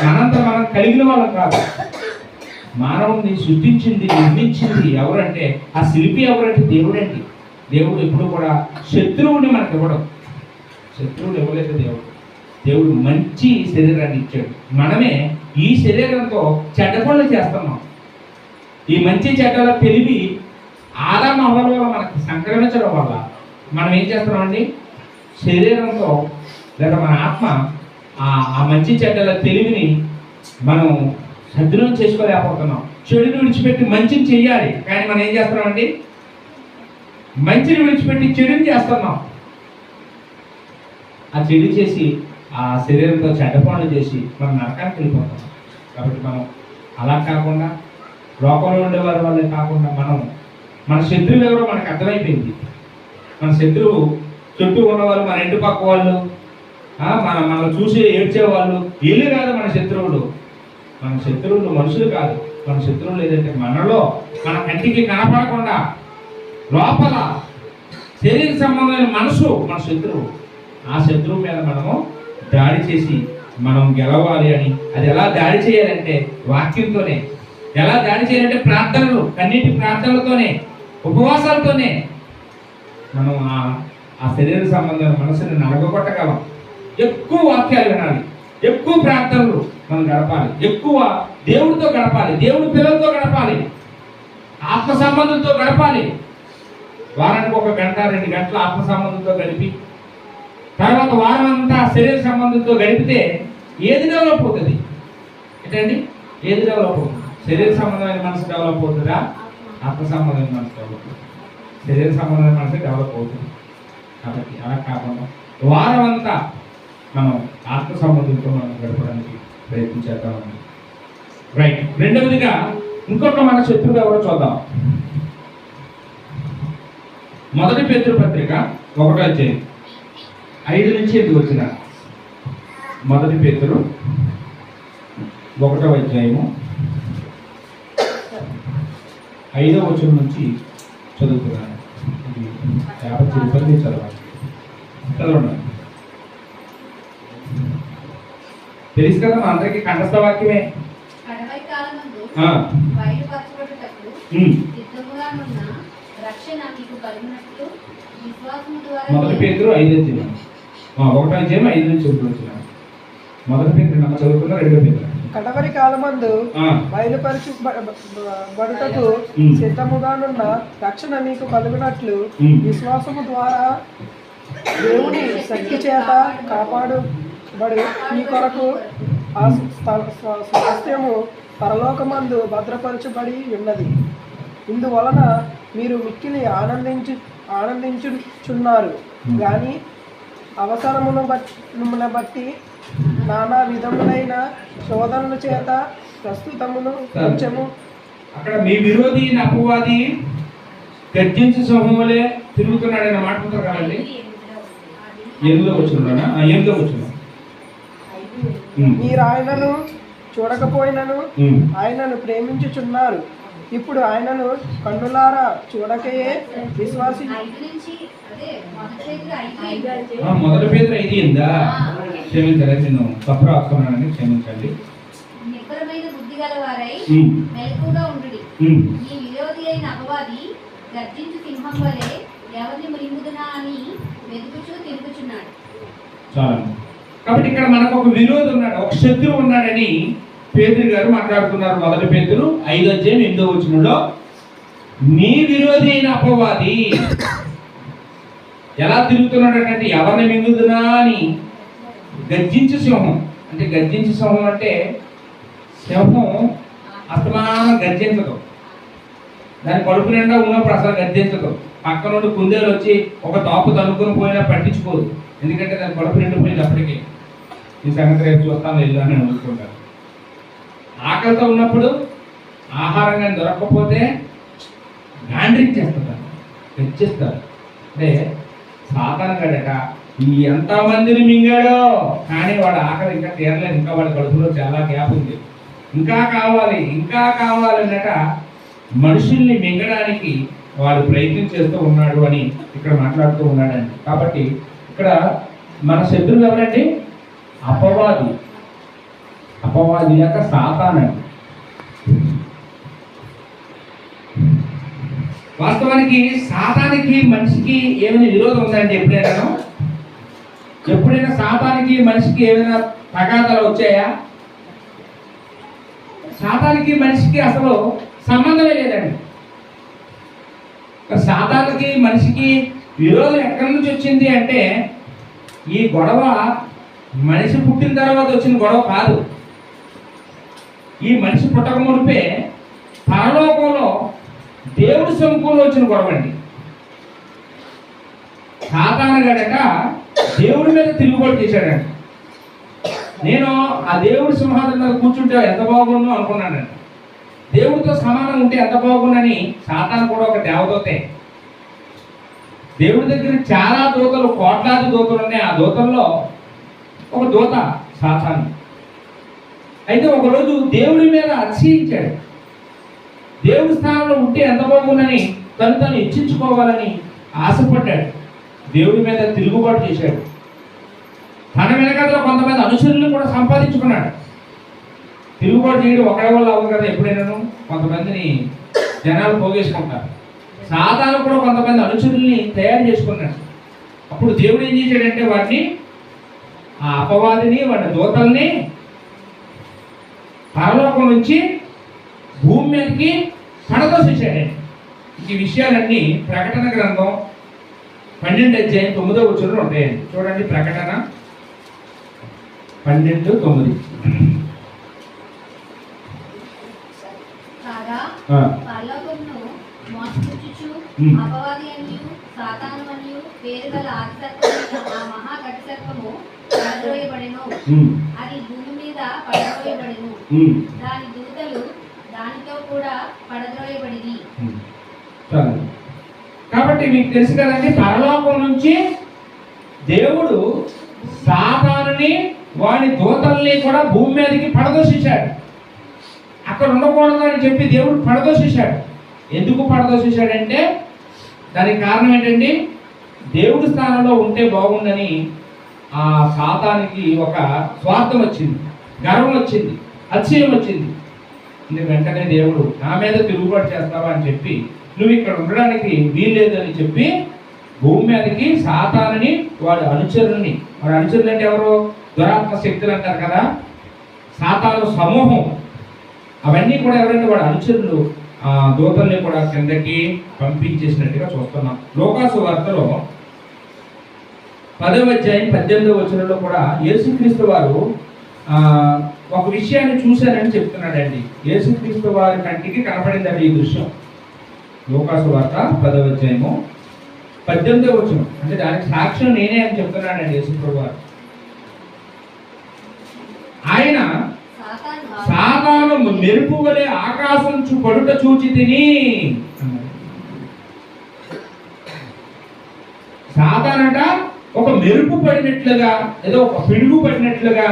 మనంతా మనం కలిగిన వాళ్ళం కాదు. మానవుని సృష్టించింది, నిర్మించింది ఎవరంటే, ఆ శిల్పి ఎవరంటే దేవుడండి. దేవుడు ఎప్పుడు కూడా శత్రువుని మనకు ఇవ్వడం, శత్రువుని ఇవ్వలేదు దేవుడు. దేవుడు మంచి శరీరాన్ని ఇచ్చాడు. మనమే ఈ శరీరంతో చెడ్డ పనులు చేస్తున్నాం. ఈ మంచి చెడ్డల తెలివి ఆదాము అవ్వల వల్ల మనకు సంక్రమించడం వల్ల మనం ఏం చేస్తున్నామండి? శరీరంతో లేదా మన ఆత్మ ఆ మంచి చెడ్డల తెలివిని మనం సద్వినియోగం చేసుకోలేకపోతున్నాం. చెడుని విడిచిపెట్టి మంచిని చెయ్యాలి, కానీ మనం ఏం చేస్తున్నామండి? మంచిని విడిచిపెట్టి చెడుని చేస్తున్నాం. ఆ చెడు చేసి ఆ శరీరంతో చెడ్డ పనులు చేసి మనం నరకానికి వెళ్ళిపోతాం. కాబట్టి మనం అలా కాకుండా, లోకంలో ఉండేవారి వల్లే కాకుండా, మన శత్రువు ఎవరో మనకు అర్థమైపోయింది. మన శత్రువు చుట్టూ ఉన్నవాళ్ళు, మన ఇంటి పక్క వాళ్ళు, మనం చూసి ఏడ్చేవాళ్ళు, వీళ్ళు కాదు మన శత్రువులు. మన శత్రువులు మనుషులు కాదు. మన శత్రువులు ఏదంటే మనలో, మన కంటికి కనపడకుండా లోపల శరీర సంబంధమైన మనసు మన శత్రువు. ఆ శత్రువు మీద మనము దాడి చేసి మనం గెలవాలి అని. అది ఎలా దాడి చేయాలంటే వాక్యంతోనే. ఎలా దాడి చేయాలంటే ప్రార్థనలు, కన్నీటి ప్రార్థనలతోనే, ఉపవాసాలతోనే మనం ఆ శరీర సంబంధమైన మనసుని నలగొట్టగలం. ఎక్కువ వాక్యాలు వినాలి, ఎక్కువ ప్రార్థనలు మనం గడపాలి, ఎక్కువ దేవుడితో గడపాలి, దేవుడి పిల్లలతో గడపాలి, ఆత్మ సంబంధంతో గడపాలి. వారానికి 1 గంట 2 గంటలు ఆత్మ సంబంధంతో గడిపి తర్వాత వారం అంతా శరీర సంబంధంతో గడిపితే ఏది డెవలప్ అవుతుంది? ఏంటండి, ఏది డెవలప్ అవుతుంది? శరీర సంబంధమైన మనసు డెవలప్ అవుతుందా? ఆత్మ సంబంధమైన మనసు డెవలప్ అవుతుంది. శరీర సంబంధమైన మనసు డెవలప్ అవుతుంది. కాబట్టి అలా కాకుండా వారం అంతా మనం ఆత్మ సంబంధంతో మనం గడపడానికి ప్రయత్నించేద్దామండి. రైట్. రెండవదిగా ఇంకొక మన శత్రువు ఎవరో చూద్దాం. 1 పేతురు పత్రిక 1వ అధ్యాయం 5 నుంచి 8 వచ్చిన 1 పేతురు 1వ అధ్యాయము 5వ వచనం నుంచి చదువుతున్నాను. చదవండి. తెలుసు కదా మా అందరికి కంఠస్థ వాక్యమే. 1 పేతురు 5 అధ్యాయం 1వ అధ్యాయం 5 నుంచి 8 వచ్చిన 1 పేతురు నమ్మ చదువుతున్నా. 2వ పేతురు కడవరి కాలమందు బయలుపరచబడుటకు సిద్ధముగానున్న రక్షణ మీకు కలుగునట్లు విశ్వాసము ద్వారా దేవుని శక్తి చేత బడు మీ కొరకు ఆ స్వాస్థ్యము పరలోకమందు భద్రపరచబడి ఉన్నది. ఇందువలన మీరు మిక్కిలి ఆనందించుచున్నారు కానీ అవసరమును బట్టి నానా విధములైన శోధనల చేత ప్రస్తుతమును కొంచెము. అక్కడ మీ విరోధి అపవాది గర్జించు సమూహలే తిరుగుతున్నాడని మాట ఉంటుంది కదండి. 8వ వచనంలోనా? 8వ వచనం. మీరు ఆయనను చూడకపోయినను ఆయనను ప్రేమించుచున్నారు. ఇప్పుడు ఆయనను కన్నులారా చూడకయే విశ్వాసి. మొదటి పేతురు 5 క్షమించాలి, నేను తప్పు రాసుకున్నానని క్షమించండి. నిబ్బరమైన బుద్ధి గలవారై మెలకువగా ఉండుడి. ఈ విరోధి అయిన అపవాది గర్జించు సింహం వలె ఎవరిని మృంగుదునా అని వెతుకుచూ తిరుగుచున్నాడు. చాలు. కాబట్టి ఇక్కడ మనకు ఒక విరోధి ఉన్నాడు, ఒక శత్రువు ఉన్నాడని పేతురు గారు మాట్లాడుతున్నారు. మొదటి పేతురు 5:8 వచనంలో మీ విరోధి అయిన అపవాది ఎలా తిరుగుతున్నాడు అంటే ఎవరిని మింగుదునా అని గర్జించు సింహం. అంటే గర్జించు సింహం అంటే సింహం అస్తమానం గర్జించదు, దాని కడుపు నిండా ఉన్నప్పుడు అసలు గర్జించదు. పక్క నుండి కుందేలు వచ్చి ఒక తాపు తనుకుని పోయినా పట్టించుకోదు, ఎందుకంటే దాని కడుపు నిండిపోయింది. అప్పటికి ఈ సంగతి రేపు చూస్తాను వెళ్ళు అని అనుకుంటారు. ఆకలితో ఉన్నప్పుడు ఆహారం కానీ దొరకకపోతే గాండ్రించేస్తారు, గర్జిస్తారు. అంటే సాధారణ గడట ఎంతమందిని మింగాడో కానీ వాడు ఆకలి ఇంకా తీరలేదు, ఇంకా వాడి కడుపులో చాలా గ్యాప్ ఉంది, ఇంకా కావాలి ఇంకా కావాలి అన్నట మనుషుల్ని మింగడానికి వాడు ప్రయత్నం చేస్తూ ఉన్నాడు అని ఇక్కడ మాట్లాడుతూ ఉన్నాడండి. కాబట్టి ఇక్కడ మన శత్రువు ఎవరండి? అపవాది. అపవాది యొక్క సాతానండి. వాస్తవానికి సాతానికి మనిషికి ఏమైనా విరోధం ఉందండి? ఎప్పుడైనా సాతానికి మనిషికి ఏమైనా తగాదాలు వచ్చాయా? సాతానికి మనిషికి అసలు సంబంధమే లేదండి. సాతానికి మనిషికి విరోధం ఎక్కడి నుంచి వచ్చింది అంటే ఈ గొడవ మనిషి పుట్టిన తర్వాత వచ్చిన గొడవ కాదు. ఈ మనిషి పుట్టక మునిపే పరలోకంలో దేవుడి సముఖంలో వచ్చిన గొడవ అండి. సాతాను గడక దేవుడి మీద తిరుగుబాటు చేశాడండి. నేను ఆ దేవుడి సింహాసనం మీద కూర్చుంటే ఎంత బాగుందో అనుకున్నానండి. దేవుడితో సమానం ఉంటే ఎంత బాగుందని. సాతాను కూడా ఒక దేవదూతే. దేవుడి దగ్గర చాలా దూతలు, కోట్లాది దూతలు ఉన్నాయి. ఆ దూతల్లో ఒక దూత సాతాను. అయితే ఒకరోజు దేవుడి మీద అతిశయించాడు. దేవుడి స్థానంలో ఉంటే ఎంత బాగుందని తను హెచ్చించుకోవాలని ఆశపడ్డాడు. దేవుడి మీద తిరుగుబాటు చేశాడు. తన వెనకాల కొంతమంది అనుచరులను కూడా సంపాదించుకున్నాడు. తిరుగుబాటు చేయడం ఒకరి వల్ల అవ్వదు కదా, ఎప్పుడైనాను కొంతమందిని జనాలు పోగేసుకుంటారు. సాతాను కూడా కొంతమంది అనుచరుల్ని తయారు చేసుకున్నాడు. అప్పుడు దేవుడు ఏం చేశాడంటే వాటిని, ఆ అపవాదిని, వాడి దూతల్ని పరలోకం నుంచి భూమి మీదకి పడదోసేసాడండి. ఈ విషయాలన్నీ ప్రకటన గ్రంథం 12:9 వచనంలో ఉంటాయండి. చూడండి, ప్రకటన 12:9. కాగా పరలోకమును మోసపుచ్చుచు అపవాది అనియు సాతాను అనియు పేరు గల ఆది సర్పమైన ఆ మహా గట్టి సర్పము పడద్రోయబడెను. అది భూమి మీద పడద్రోయబడెను. దాని దూతలు దానితో కూడా పడద్రోయబడిరి. కాబట్టి మీకు తెలుసు కదండి, పరలోకం నుంచి దేవుడు సాతానుని వాడి దూతల్ని కూడా భూమి మీదకి పడదోసేశాడు. అక్కడ ఉండకూడదు అని చెప్పి దేవుడు పడదోసేశాడు. ఎందుకు పడదోసేశాడంటే దానికి కారణం ఏంటండి? దేవుడి స్థానంలో ఉంటే బాగుందని ఆ సాతానికి ఒక స్వార్థం వచ్చింది, గర్వం వచ్చింది, అతిశయం వచ్చింది. వెంటనే దేవుడు నా మీద తిరుగుబాటు చేస్తావా అని చెప్పి నువ్వు ఇక్కడ ఉండడానికి వీల్లేదని చెప్పి భూమి మీదకి సాతానుని వాడి అనుచరుల్ని, వాడి అనుచరులు అంటే ఎవరు? దురాత్మ శక్తులు అంటారు కదా, సాతాను సమూహం. అవన్నీ కూడా ఎవరంటే వాడి అనుచరులు, ఆ దూతల్ని కూడా కిందకి పంపించేసినట్టుగా చూస్తున్నాం. లోకాసు వార్తలో 10వ అధ్యాయం 18వ వచనంలో కూడా యేసుక్రీస్తు వారు ఒక విషయాన్ని చూశానని చెప్తున్నాడండి. యేసుక్రీస్తు వారి కంటికి కనపడిందండి ఈ దృశ్యం. లూకాసు వార్త 10వ అధ్యాయము 18వ వచనం. అంటే దానికి సాక్ష్యం నేనే అని చెప్తున్నాడండి యేసుక్రీస్తు వారు. ఆయన సాతాను మెరుపు వలె ఆకాశం పడుట చూచి తిని. సాతానట ఒక మెరుపు పడినట్లుగా, ఏదో ఒక పిడుగు పడినట్లుగా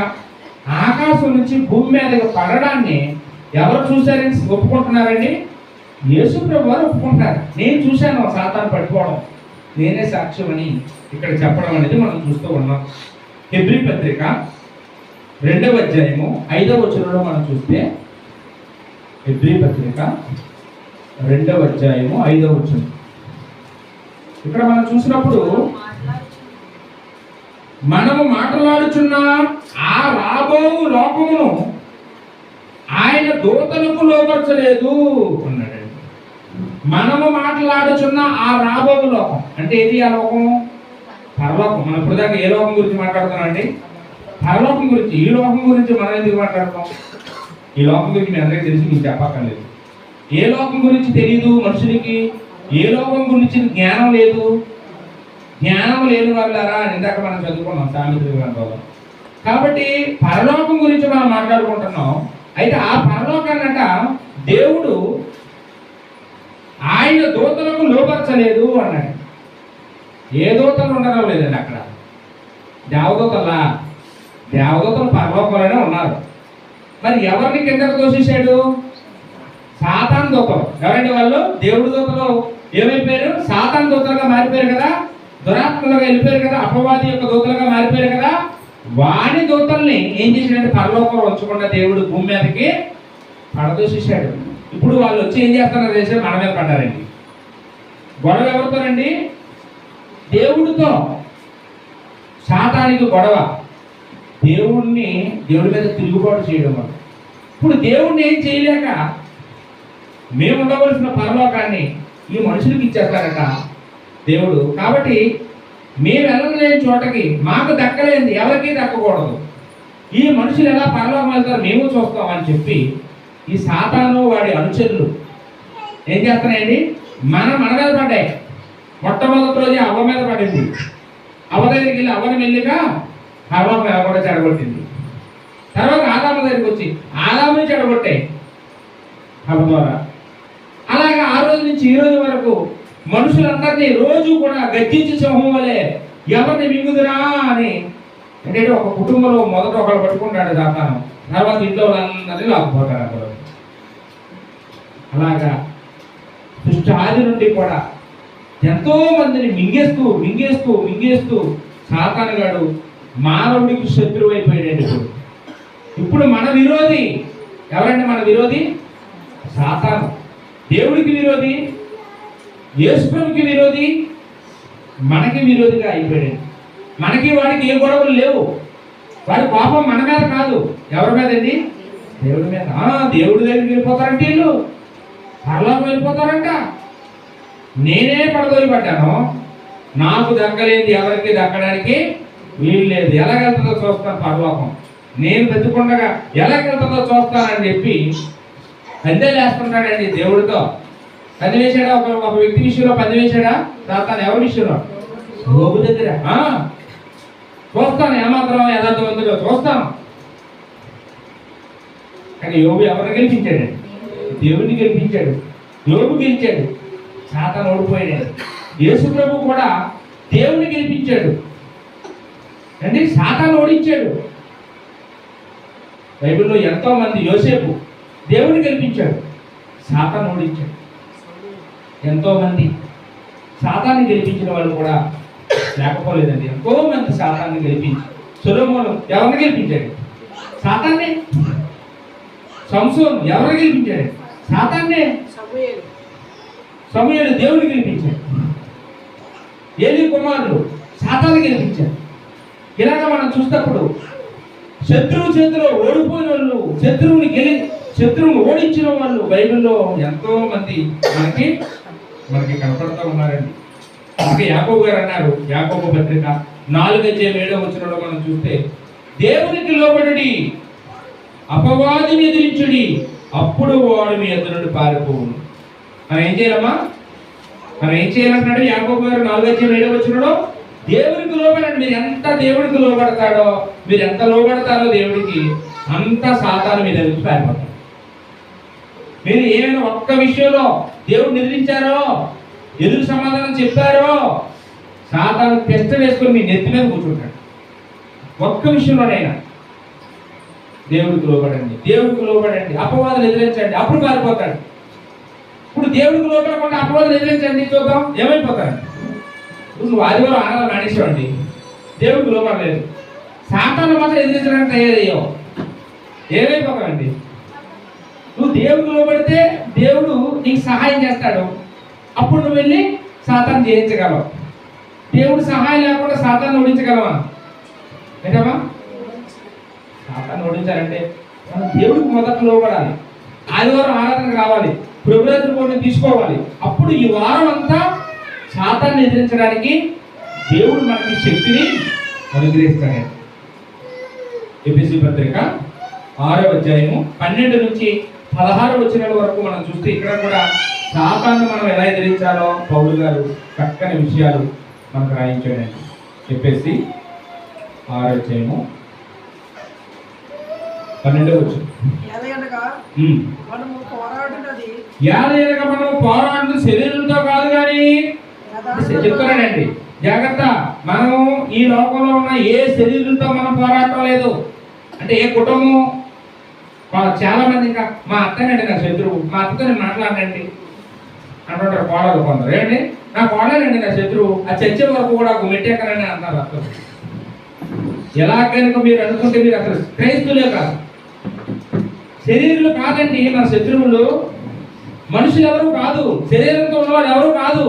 ఆకాశం నుంచి భూమి మీదకి పడడాన్ని ఎవరు చూశారని ఒప్పుకుంటున్నారండి? యేసు ప్రభు వారు ఒప్పుకుంటారు. నేను చూశాను సాతాను పడిపోవడం, నేనే సాక్ష్యం అని ఇక్కడ చెప్పడం అనేది మనం చూస్తూ ఉన్నాం. హెబ్రీ పత్రిక 2వ అధ్యాయము 5వ వచనంలో మనం చూస్తే, హెబ్రీ పత్రిక 2వ అధ్యాయము 5వ వచనం. ఇక్కడ మనం చూసినప్పుడు మనము మాట్లాడుచున్న ఆ రాబో లోకమును ఆయన దూతలకు లోపరచలేదు అన్నాడండి. మనము మాట్లాడుచున్న ఆ రాబో లోకం అంటే ఏది? ఆ లోకము పరలోకం. మనం ఇప్పుడు దాకా ఏ లోకం గురించి మాట్లాడుతున్నాం అండి? పరలోకం గురించి. ఈ లోకం గురించి మనం ఎందుకు మాట్లాడుతాం? ఈ లోకం గురించి మీ అందరికీ తెలిసి మీకు చెప్పక్కర్లేదు. ఏ లోకం గురించి తెలియదు మనుషునికి, ఏ లోకం గురించి జ్ఞానం లేదు. జ్ఞానం లేని వాళ్ళారా అని ఇందాక మనం చదువుకున్నాం సామెతల గ్రంథంలో. కాబట్టి పరలోకం గురించి మనం మాట్లాడుకుంటున్నాం. అయితే ఆ పరలోకాన్నట దేవుడు ఆయన దూతలకు లోపరచలేదు అన్నాడు. ఏ దూతలు ఉండడం లేదండి అక్కడ. దేవదూతలా? దేవదూతలు పరలోకంలోనే ఉన్నారు. మరి ఎవరిని కిందకు దోషించాడు? సాతాను దూతలు. ఎవరండి వాళ్ళు? దేవుడి దూతలు ఏమైపోయారు? సాతాను దూతలుగా మారిపోయారు కదా, దురాత్మలుగా వెళ్ళిపోయారు కదా, అపవాది యొక్క దూతలుగా మారిపోయారు కదా. వాణి దూతల్ని ఏం చేశాడంటే పరలోకంలో ఉంచకుండా దేవుడు భూమి మీదకి పడదోషించాడు. ఇప్పుడు వాళ్ళు వచ్చి ఏం చేస్తున్నారు చేసి మన మీద పడ్డారండి. గొడవ ఎవరితోనండి? దేవుడితో. సాతానికి గొడవ దేవుడి మీద తిరుగుబాటు చేయడం వల్ల. ఇప్పుడు దేవుడిని ఏం చేయలేక మేము ఉండవలసిన పరలోకాన్ని ఈ మనుషులకు ఇచ్చేస్తారట దేవుడు. కాబట్టి మేము వెళ్ళలేని చోటకి మాకు దక్కలేంది ఎవరికి దక్కకూడదు. ఈ మనుషులు ఎలా పరలోకం వెళ్తారు మేము చూస్తామని చెప్పి ఈ సాతాను వాడి అనుచరులు ఏం చేస్తున్నాయండి? మన మీద పడ్డాయి. మొట్టమొదటి రోజే అవ్వ మీద పడింది. అవ్వ దగ్గరికి వెళ్ళి అవ్వని వెళ్ళిగా పరలోకం కూడా చెడగొట్టింది. తర్వాత ఆదాము దగ్గరికి వచ్చి ఆదాముని చెడగొట్టాయి అవ్వ ద్వారా. అలాగే ఆ రోజు నుంచి ఈ రోజు వరకు మనుషులందరినీ రోజు కూడా గర్జించి సింహం వలె ఎవరిని మింగుదురా అని. అంటే ఒక కుటుంబంలో మొదట ఒకరు పట్టుకుంటాడు సాతాను, తర్వాత ఇంట్లో వాళ్ళందరినీ లాక్కుపోతారు అందరూ. అలాగా సృష్టి ఆది నుండి కూడా ఎంతో మందిని మింగేస్తూ సాతానుగాడు మానవుడికి శత్రువు అయిపోయాడు. ఇప్పుడు మన విరోధి ఎవరండి? మన విరోధి సాతాను. దేవుడికి విరోధి, యేసుప్రభుకి విరోధి, మనకి విరోధిగా అయిపోయాడు. మనకి వాడికి ఏ గొడవలు లేవు. వాడి కోపం మన మీద కాదు. ఎవరి మీద అండి? దేవుడి మీద. దేవుడి దగ్గరికి వెళ్ళిపోతారంటే వీళ్ళు పరలోకం వెళ్ళిపోతారంట. నేనే పడదోలి పడ్డాను, నాకు దక్కలేదు, ఎవరికి దక్కడానికి వీలు లేదు. ఎలాగెళ్తుందో చూస్తాను పరలోకం, నేను బతికుండగా ఎలాగెళ్తుందో చూస్తానని చెప్పి పందెలు వేస్తుంటాడండి దేవుడితో. పందెం వేసాడా? ఒక వ్యక్తి విషయంలో పందెం వేసాడా? సాతాను ఎవరి విషయంలో? యోబు దగ్గర. చూస్తాను ఏమాత్రం యథార్థవంతుడో చూస్తాను. కానీ యోబు ఎవరిని గెలిపించాడు? దేవుడిని గెలిపించాడు. యోబు గెలిచాడు, సాతాను ఓడిపోయాడు. యేసు ప్రభు కూడా దేవుడిని గెలిపించాడు అండి, సాతాను ఓడించాడు. బైబిల్లో ఎంతో మంది, యోసేపు దేవుడిని గెలిపించాడు, సాతాను ఓడించాడు. ఎంతో మంది సాతాన్ని గెలిపించిన వాళ్ళు కూడా లేకపోలేదండి. ఎంతో మంది సాతాన్ని గెలిపించి. సొలొమోను ఎవరిని గెలిపించాడు? సాతాన్నే. సంసోను ఎవరిని గెలిపించాడు? సాతాన్నే. సమూయేలు దేవుడిని గెలిపించాడు. ఏలీ కుమారులు సాతాన్ని గెలిపించారు. ఇలాగ మనం చూసినప్పుడు శత్రువు చేతిలో ఓడిపోయిన వాళ్ళు, శత్రువుని ఓడించిన వాళ్ళు బైబిల్లో ఎంతో మంది మనకి కనపడుతూ ఉన్నారండి. ఇంకా యాకోబు గారు అన్నారు, యాకోబు పత్రిక 4:7 మనం చూస్తే, దేవునికి లోబడుడి, అపవాదిని ఎదిరించుడి, అప్పుడు వాడు మీ ఎదురు నుండి పారిపోవును. మనం ఏం చేయాలమ్మా? మనం ఏం చేయాలంటున్నాడు యాకోబు గారు 4:7 దేవునికి లోబడండి. మీరు ఎంత దేవుడికి లోబడతాడో, మీరు ఎంత లోబడతారో దేవుడికి, అంత సాతాను మీద ఎదురు పారిపోతాడు. మీరు ఏమైనా ఒక్క విషయంలో దేవుడిని ఎదిరించారో, ఎదురు సమాధానం చెప్పారో, సాతాను టెస్ట్ వేసుకొని మీ నెత్తి మీద కూర్చుంటాడు. ఒక్క విషయంలోనైనా దేవుడికి లోబడండి, దేవుడికి లోబడండి, అపవాదులు ఎదిరించండి, అప్పుడు పారిపోతాడు. ఇప్పుడు దేవుడికి లోబడకుండా అపవాదులు ఎదిరించండి, చూద్దాం ఏమైపోతాడు. నువ్వు ఆదివారం ఆరాధన మానేసావండి, దేవుడికి లోబడలేదు, సాతాను మాత్రం ఎదిరించడానికి తయారయ్యావు, ఏమైపోతావండి? నువ్వు దేవుడికి లోబడితే దేవుడు నీకు సహాయం చేస్తాడు, అప్పుడు నువ్వు వెళ్ళి సాతాను జయించగలవు. దేవుడు సహాయం లేకుండా సాతాను ఓడించగలవా? ఏంటమ్మా? సాతాను ఓడించాలంటే మనం దేవుడికి మొదట లోబడాలి, ఆదివారం ఆరాధనకు రావాలి, ప్రభురాత్రి పూర్ణి తీసుకోవాలి. అప్పుడు ఈ వారం అంతా సాతాన్ని ఎదిరించడానికి దేవుడు మనకి శక్తిని అనుగ్రహిస్తాడు. ఎఫెసీ పత్రిక 6:12-16 వరకు మనం చూస్తే ఇక్కడ కూడా సాతాన్ని మనం ఎలా ఎదిరించాలో పౌలు గారు చక్కని విషయాలు మనకు రాయించాడండి. ఎఫెసీ 6:12 ఎలాగనగా మనము పోరాడుతున్నది శరీరంతో కాదు కానీ చెప్తున్నానండి, జాగ్రత్త. మనం ఈ లోకంలో ఉన్న ఏ శరీరంతో మనం పోరాటం లేదు. అంటే ఏ కుటుంబం, చాలా మంది ఇంకా మా అత్తనండి నా శత్రువు, మా అత్తతో నేను మాట్లాడండి అంటుంటారు కోడలు కొందరు. ఏంటి నా కోడలండి నా శత్రువు, ఆ చర్చల వరకు కూడా మెట్టెక్కనని అంటారు అసలు. ఎలా కనుక మీరు అనుకుంటే మీరు అసలు క్రైస్తులే కాదు, శరీరులు కాదండి మన శత్రువులు. మనుషులు ఎవరు కాదు, శరీరంతో ఉన్నవాడు ఎవరు కాదు,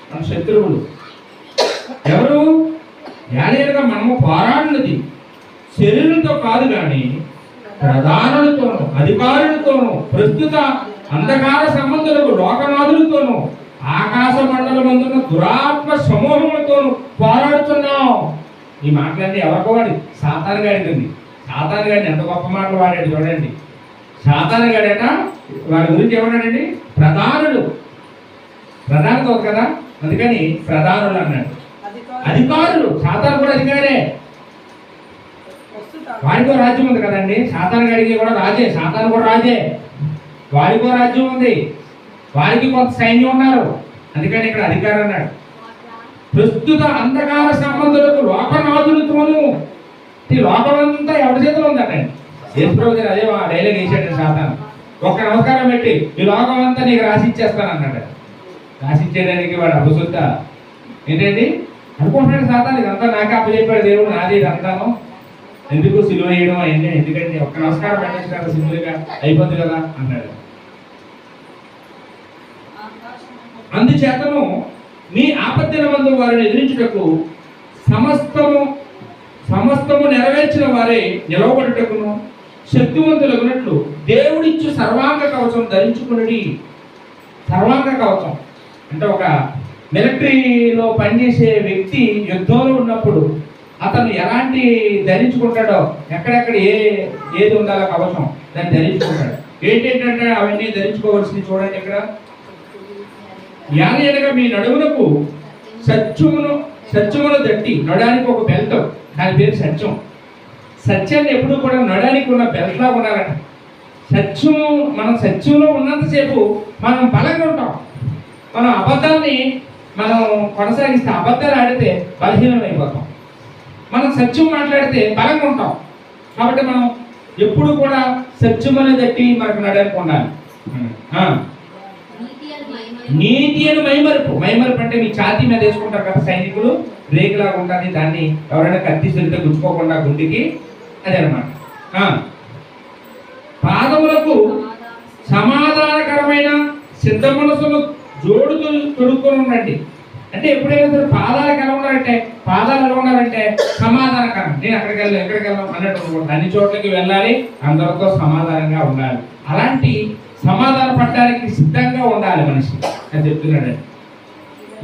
మన శత్రువులు. ఎవరు? యాలేరుగా మనము పోరాడినది శరీరంతో కాదు కానీ ప్రధానులతోనూ, అధికారులతోనూ, ప్రస్తుత అంధకార సంబంధులకు, లోకనాథులతోనూ, ఆకాశ మండలమందున్న దురాత్మ సమూహములతోనూ పోరాడుతున్నాం. ఈ మాటలన్నీ ఎవరికి వాడి? సాతాను గాడికి ఉంది. సాతాను గాడిని ఎంత గొప్ప మాటలు వాడాడు చూడండి. సాతాను గాడట వాడి గురించి ఏమన్నాడండి? ప్రధానులు. ప్రధానత కదా, అందుకని ప్రధానులు అన్నాడు. అధికారులు, సాతాను కూడా అధికారే. వాడికో రాజ్యం ఉంది కదండి, సాతాను గడికి కూడా రాజే, సాతాను కూడా రాజే, వాడికో రాజ్యం ఉంది, వారికి కొంత సైన్యం ఉన్నారు, అందుకని ఇక్కడ అధికారం అన్నాడు. ప్రస్తుత అంధకార సంబంధులకు, లోకనాథులతోనూ. ఈ లోకమంతా ఎవరి చేతిలో ఉందండి? యేసుప్రభు అదే డైలాగ్ వేసాడు సాతాను. ఒక్క నమస్కారం పెట్టి ఈ లోకం అంతా నీకు రాసిచ్చేస్తాను అన్నాడు. రాసిచ్చేయడానికి వాడు అభుశుద్ధ ఏంటండి అనుకుంటున్నాడు సాతాను. ఇదంతా నాకే అప్పచెప్పాడు దేవుడు, నాది ఇదంతాను, ఎందుకు సిలువ వేయడం అయింది, ఎందుకంటే ఒక్క నమస్కారం పెట్టచ్చు కదా, సింపుల్గా అయిపోద్ది కదా అన్నాడు. అందుచేతను మీ ఆపత్తినమందు వారిని ఎదిరించుటకు సమస్తము నెరవేర్చిన వారే నిలవబడుటకును శక్తివంతులగునట్లు దేవుడిచ్చు సర్వాంగ కవచం ధరించుకుని. సర్వాంగ కవచం అంటే ఒక మిలిటరీలో పనిచేసే వ్యక్తి యుద్ధంలో ఉన్నప్పుడు అతను ఎలాంటి ధరించుకుంటాడో, ఎక్కడెక్కడ ఏది ఉండాలో కవచం దాన్ని ధరించుకుంటాడు. ఏంటంటే అవన్నీ ధరించుకోవాల్సింది చూడండి ఇక్కడ. యానగా మీ నడుమునకు సత్యమును దట్టి నడడానికి ఒక బెల్ట్, దాని పేరు సత్యం. సత్యాన్ని ఎప్పుడు కూడా నడడానికి ఉన్న బెల్ట్ లాగా ఉండాలట. మనం సత్యంలో ఉన్నంతసేపు మనం బలంగా ఉంటాం. మనం అబద్ధాన్ని మనం కొనసాగిస్తే, అబద్ధాలు ఆడితే బలహీనం అయిపోతాం. మనం సత్యం మాట్లాడితే బలంగా ఉంటాం. కాబట్టి మనం ఎప్పుడు కూడా సత్యం అనేది తట్టి మనకు నడడానికి ఉండాలి. నీతి అని మైమరుపు అంటే మీ ఛాతీ మీద వేసుకుంటారు కదా సైనికులు, రేకులాగా ఉంటుంది, దాన్ని ఎవరైనా కత్తి సరిగ్గా గుచ్చుకోకుండా గుండెకి, అదే అనమాట. పాదములకు సమాధానకరమైన సిద్ధ మనసును జోడుతూ తొడుక్కొని ఉండండి. అంటే ఎప్పుడైనా సరే పాదాలకు ఎలా ఉండాలంటే సమాధానకరం. నేను అక్కడికి వెళ్ళాను ఎక్కడికి వెళ్ళాం అన్నట్టు అన్ని చోట్లకి వెళ్ళాలి, అందరితో సమాధానంగా ఉండాలి. అలాంటి సమాధాన పడడానికి సిద్ధంగా ఉండాలి మనిషి అని చెప్తున్నాడు.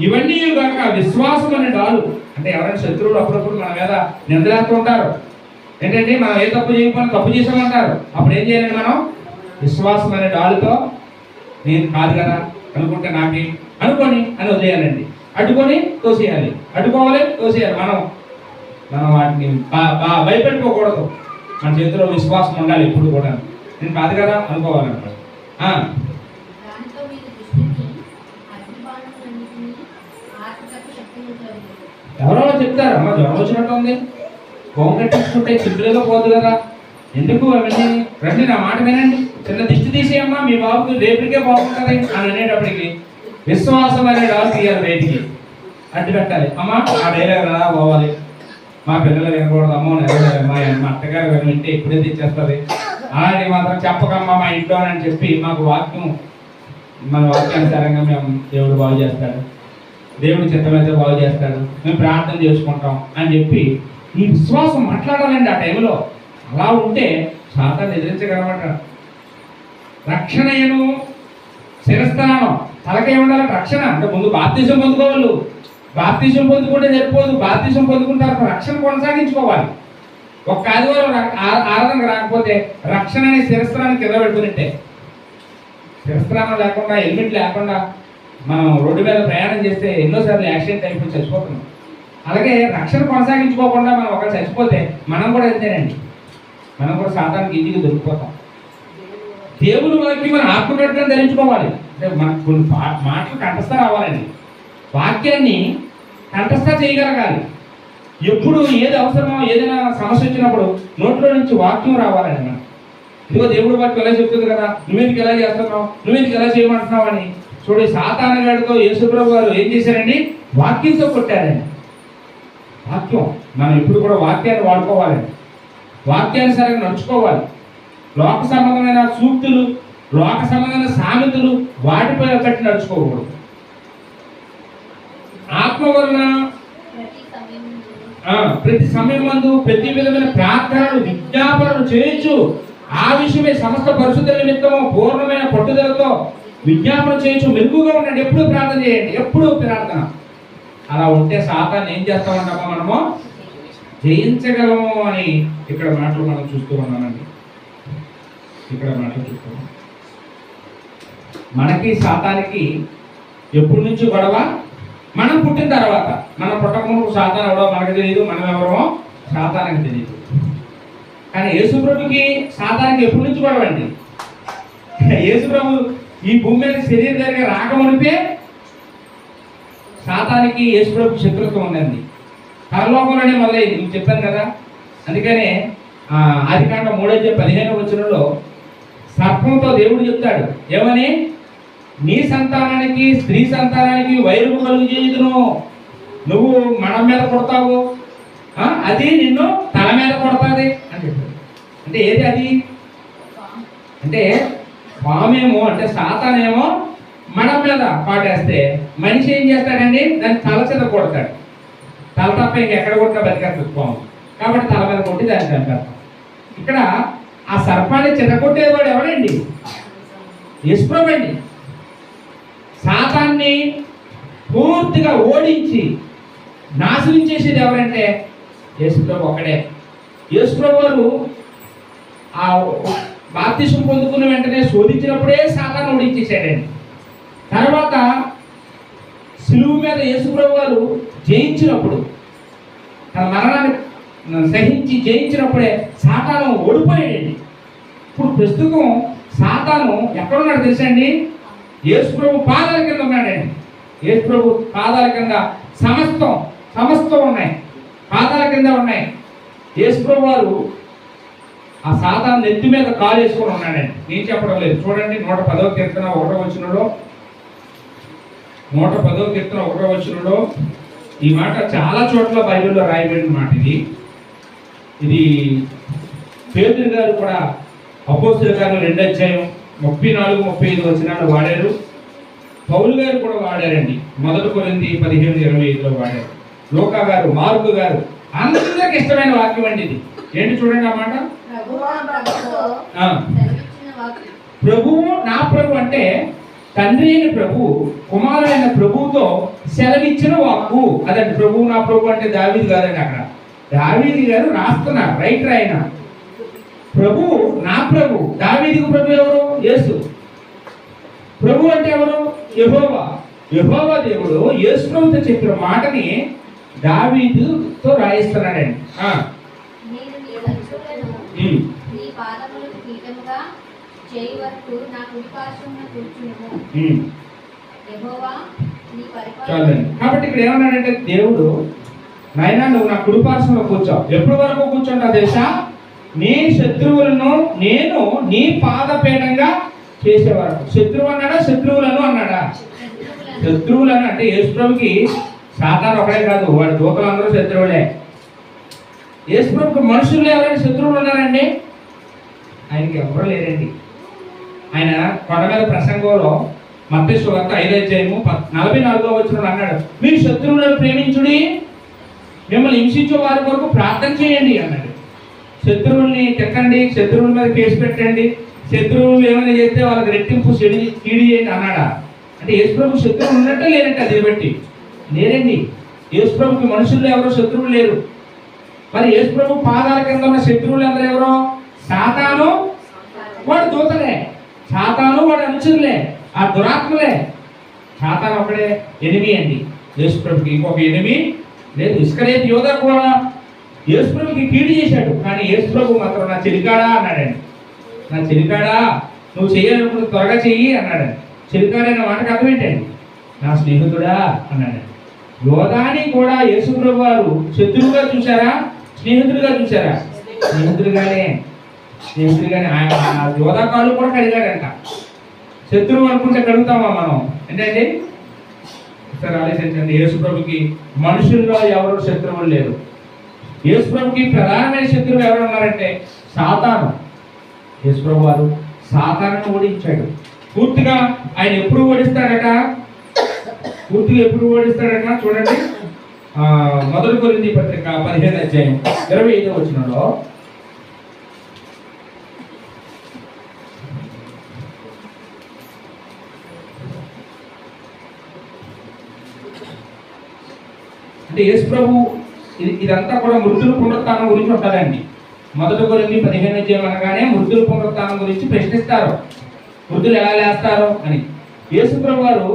ఇవన్నీ కనుక విశ్వాసం అనే డాలు. అంటే ఎవరైనా శత్రువులు అప్పుడప్పుడు మన మీద నిందలేస్తూ ఉంటారు. ఏంటంటే మనం ఏ తప్పు చేయకపోయినా తప్పు చేసామంటారు. అప్పుడు ఏం చేయాలండి? మనం విశ్వాసం అనే డాలుతో నేను కాదు కదా అనుకుంటే నాకే అనుకొని అని వదిలేయాలండి. అడ్డుకొని తోసేయాలి, అడ్డుకోవాలి, తోసేయాలి. మనం వాటిని భయపెట్టుకోకూడదు. మన చేతిలో విశ్వాసం ఉండాలి ఎప్పుడు కూడా. నేను కాదు కదా అనుకోవాలన్నమాట. దానితో మీరు దృష్టిని అగ్నిబాణములన్నిటినీ ఆత్మశక్తి శక్తివంతులైనవి. ఎవరో చెప్తారు, అమ్మ జ్వరం వచ్చినట్టు ఉంది, కోం కట్టించుకుంటే చిక్కులుగా పోదు కదా, ఎందుకు అవన్నీ? రండి నా మాట వినండి, చిన్న దిష్టి తీసేయమ్మా మీ బాబుకి రేపటికే బాగుంటుంది అని అనేటప్పటికి విశ్వాసం అనే డాలు తీయాలి, బయటికి అడ్డు పెట్టాలి. అమ్మ ఆ డైలాగ్ ఎలా పోవాలి, మా పిల్లలు వినకూడదు, అమ్మో నెరవేరమ్మా, మా అత్తగారు వింటే ఇప్పుడే తెచ్చేస్తుంది, అలాంటి మాత్రం చెప్పకమ్మా మా ఇంట్లో అని చెప్పి మాకు వాక్యం, మన వాక్యానుసారంగా మేము దేవుడు బాగు చేస్తాడు, దేవుడు చిత్తమైతే బాగు చేస్తాడు, మేము ప్రార్థన చేసుకుంటాం అని చెప్పి ఈ విశ్వాసం మాట్లాడాలండి ఆ టైంలో. అలా ఉంటే సాతాన్ని ఎదిరించగలమాట. రక్షణను శిరస్థానం తలకే ఉండాలి. రక్షణ అంటే ముందు బాప్తిజం పొందుకోవాలి. బాప్తిజం పొందుకుంటే సరిపోదు, బాప్తిజం పొందుకున్న తర్వాత రక్షణ కొనసాగించుకోవాలి. ఒక్క ఆదివారం ఆరాధనకు రాకపోతే రక్షణ అనే శిరస్త్రాన్ని కింద పెట్టుకున్నట్టే. శిరస్త్రానం లేకుండా, హెల్మెట్ లేకుండా మనం రోడ్డు మీద ప్రయాణం చేస్తే ఎన్నోసార్లు యాక్సిడెంట్ అయిపోయి చచ్చిపోతున్నాం. అలాగే రక్షణ కొనసాగించుకోకుండా మనం ఒకరు చచ్చిపోతే మనం కూడా అంతేనండి, మనం కూడా సాతానికి ఈజీగా దొరికిపోతాం. దేవుని వాక్యం మనం ఆత్మకట్టుగా ధరించుకోవాలి. అంటే మనకు కొన్ని మాటలు కంఠస్థ రావాలండి, వాక్యాన్ని కంఠస్థ చేయగలగాలి. ఎప్పుడు ఏది అవసరమో, ఏదైనా సమస్య వచ్చినప్పుడు నోట్లో నుంచి వాక్యం రావాలండి. మనం ఇదిగో దేవుడు వాక్యం ఎలా చెప్తుంది కదా, నువ్వెందుకు ఎలా చేస్తున్నావు, నువ్వెందుకు ఎలా చేయమంటున్నావు అని. చూడు సాతానగాడితో యేసుప్రభు గారు ఏం చేశారండి? వాక్యంతో కొట్టారండి. వాక్యం మనం ఇప్పుడు కూడా వాక్యాన్ని వాడుకోవాలండి, వాక్యానుసారంగా నడుచుకోవాలి. లోక సంబంధమైన సూక్తులు, లోక సంబంధమైన సామెతలు వాటిపై కట్టి నడుచుకోకూడదు. ఆత్మ వలన ప్రతి సమయం మందు ప్రతి విధమైన ప్రార్థనలు విజ్ఞాపనలు చేయొచ్చు. ఆ విషయమే సమస్త పరిశుద్ధ నిమిత్తము పూర్ణమైన పట్టుదలతో విజ్ఞాపన చేయొచ్చు. మెరుగుగా ఉండండి, ఎప్పుడు ప్రార్థన చేయండి, ఎప్పుడు ప్రార్థన. అలా ఉంటే సాతాన్ని ఏం చేస్తామంటామో మనము జయించగలము అని ఇక్కడ మాటలు మనం చూస్తూ ఉన్నామండి. ఇక్కడ మాటలు చూస్తున్నాం. మనకి సాతానికి ఎప్పటి నుంచి గొడవ? మనం పుట్టిన తర్వాత. మనం పుట్టకముందు సాతాను ఎవడో మనకు తెలియదు, మనం ఎవరో సాతానికి తెలియదు. కానీ యేసుప్రభుకి సాతానికి ఎప్పటి నుంచి గొడవ అండి? యేసుప్రభు ఈ భూమి మీద శరీరం దగ్గర రాకమునిపే సాతానికి యేసుప్రభుకి శత్రుత్వం ఉందండి. పరలోకంలోనే మొదలైంది, మీకు చెప్పాను కదా. అందుకనే ఆదికాండం 3:15 సర్పంతో దేవుడు చెప్తాడు ఏమని? నీ సంతానానికి స్త్రీ సంతానానికి వైరము కలుగు చేయుదును, నువ్వు మడం మీద కొడతావు, అది నిన్ను తల మీద కొడతాది అని చెప్పాడు. అంటే ఏది అది? అంటే పామేమో, అంటే సాతానేమో మడం మీద పాటేస్తే మనిషి ఏం చేస్తాడండి? దాన్ని తల చేత కొడతాడు. తల తప్ప ఇంకెక్కడ కొట్టినా బతికేస్తుంది పాము, కాబట్టి తల మీద కొట్టి దాన్ని చంపేస్తాం. ఇక్కడ ఆ సర్పాన్ని చెదగొట్టేవాడు ఎవడండి? యేసుప్రభు అండి. సాతాన్ని పూర్తిగా ఓడించి నాశనం చేసేది ఎవరంటే యేసుప్రభు ఒక్కడే. యేసుప్రభు వారు ఆ బాప్తిసం పొందుకున్న వెంటనే శోధించినప్పుడే సాతాన్ని ఓడించేసాడండి. తర్వాత సిలువ మీద యేసుప్రభు వారు జయించినప్పుడు, తన మరణాన్ని సహించి జయించినప్పుడే సాతాను ఓడిపోయాడండి. ఇప్పుడు ప్రస్తుతం సాతాను ఎక్కడున్నాడు తెలుసండి? యేసుప్రభు పాదాల కింద ఉన్నాడండి. యేసుప్రభు పాదాల కింద సమస్తం ఉన్నాయి, పాదాల కింద ఉన్నాయి. యేసుప్రభు వారు ఆ సాతాను నెత్తి మీద కాలు వేసుకొని ఉన్నాడండి. నేను చెప్పడం లేదు, చూడండి 110వ కీర్తన 1వ వచనంలో, 110వ కీర్తన 1వ వచనంలో ఈ మాట చాలా చోట్ల బైబిల్లో రాయబడిన మాట. ఇది పేతురు గారు కూడా అపోస్తలుల కార్యాలు 2:34-35 వాడారు. పౌలు గారు కూడా వాడారండి. 1 కొరింథీ 15:25 వాడారు. లూకా గారు, మార్కు గారు, అందరికి ఇష్టమైన వాక్యం అండి ఇది. ఏంటి చూడండి ఆ మాట. ప్రభువు నా ప్రభు అంటే తండ్రి అయిన ప్రభు కుమారుడైన ప్రభువుతో సెలవిచ్చిన వాక్కు. అదండి ప్రభు నా ప్రభు అంటే దావీదు గారండి. అక్కడ దావీదు గారు రాస్తున్నారు, రైటర్ ఆయన. ప్రభు నా ప్రభు. దావీదుకు ప్రభు ఎవరు? యేసు. ప్రభు అంటే ఎవరు? యెహోవా. యెహోవా దేవుడు యేసు ప్రభుతో చెప్పిన మాటని దావీదుతో రాయిస్తున్నాడండి. నేను నీ శత్రువులను నీ పాదములకు పీఠముగా చేయి వరకు నా కుడి పార్శ్వమున కూర్చునుము. యెహోవా నీ పరిపాలన. కాబట్టి ఇక్కడ ఏమన్నాడంటే దేవుడు, నాయనా నువ్వు నా కుడి పార్శ్వంలో కూర్చోవు. ఎప్పటి వరకు కూర్చుంటా తెలుసా? నీ శత్రువులను నేను నీ పాదపీఠంగా చేసేవారు. శత్రువు అన్నాడా? శత్రువులను అన్నాడా? శత్రువులను అంటే యేసుప్రభుకి సాతాను ఒకడే కాదు, వాడి దూతలందరూ శత్రువులే. యేసుప్రభుకి మనుషులు ఎవరైనా శత్రువులు ఉన్నారండి? ఆయనకి ఎవరు లేరండి. ఆయన కొండ మీద ప్రసంగంలో మత్తయి సువార్త 5:44 అన్నాడు, మీరు శత్రువులను ప్రేమించుడి, మిమ్మల్ని హింసించే వారి కొరకు ప్రార్థన చేయండి అన్నాడు. శత్రువుల్ని తిట్టండి, శత్రువుల మీద కేసు పెట్టండి, శత్రువులు ఏమైనా చేస్తే వాళ్ళకి రెట్టింపు కీడి చేయండి అన్నాడా? అంటే యేసుప్రభు శత్రువులు ఉన్నట్టే లేరంటే అది బట్టి లేరండి. యేసుప్రభుకి మనుషుల్లో ఎవరో శత్రువులు లేరు. మరి యేసుప్రభు పాదాల కింద ఉన్న శత్రువులు అందరూ ఎవరో? సాతాను, వాడు దూతలే. సాతాను వాడు అనుచరులే, ఆ దురాత్మలే. సాతాను ఒకడే ఎనిమి అండి యేసుప్రభుకి, ఇంకొక ఎనిమి లేదు. ఇస్కరియోతు యోధా కూడా యేసుప్రభుకి కీడు చేశాడు, కానీ యేసుప్రభు మాత్రం నా చెలికాడా అన్నాడండి. నా చెలికాడా, నువ్వు చేయాలనుకుంటే త్వరగా చెయ్యి అన్నాడండి. చెలికాడైన మాటకు అర్థం ఏంటండి? నా స్నేహితుడా అన్నాడండి. యోధాని కూడా యేసుప్రభు వారు శత్రువుగా చూశారా, స్నేహితుడిగా చూశారా? స్నేహితుడిగానే. ఆయన యోధా కాళ్ళు కూడా కడిగాడంట. శత్రువు అనుకుంటే కడుగుతామా మనం? ఏంటండి ఒకసారి ఆలోచించండి. యేసుప్రభుకి మనుషుల్లో ఎవరు శత్రువులు లేరు. యేసుప్రభుకి ప్రధానమైన శత్రువు ఎవరు ఉన్నారంటే సాతాను. యేసుప్రభు వారు సాతానును ఓడించాడు పూర్తిగా. ఆయన ఎప్పుడు ఓడిస్తాడట? పూర్తిగా ఎప్పుడు ఓడిస్తాడట? చూడండి, 1 కొరింథీ పత్రిక 15:25 అంటే యేసు ప్రభు ఇదంతా కూడా మృతుల పునరుత్థానం గురించి ఉంటుందండి. 1 కొరింథీ 15 అనగానే మృతుల పునరుత్థానం గురించి ప్రశ్నిస్తారు, మృతులు ఎలా లేస్తారు అని. యేసు ప్రభు వారు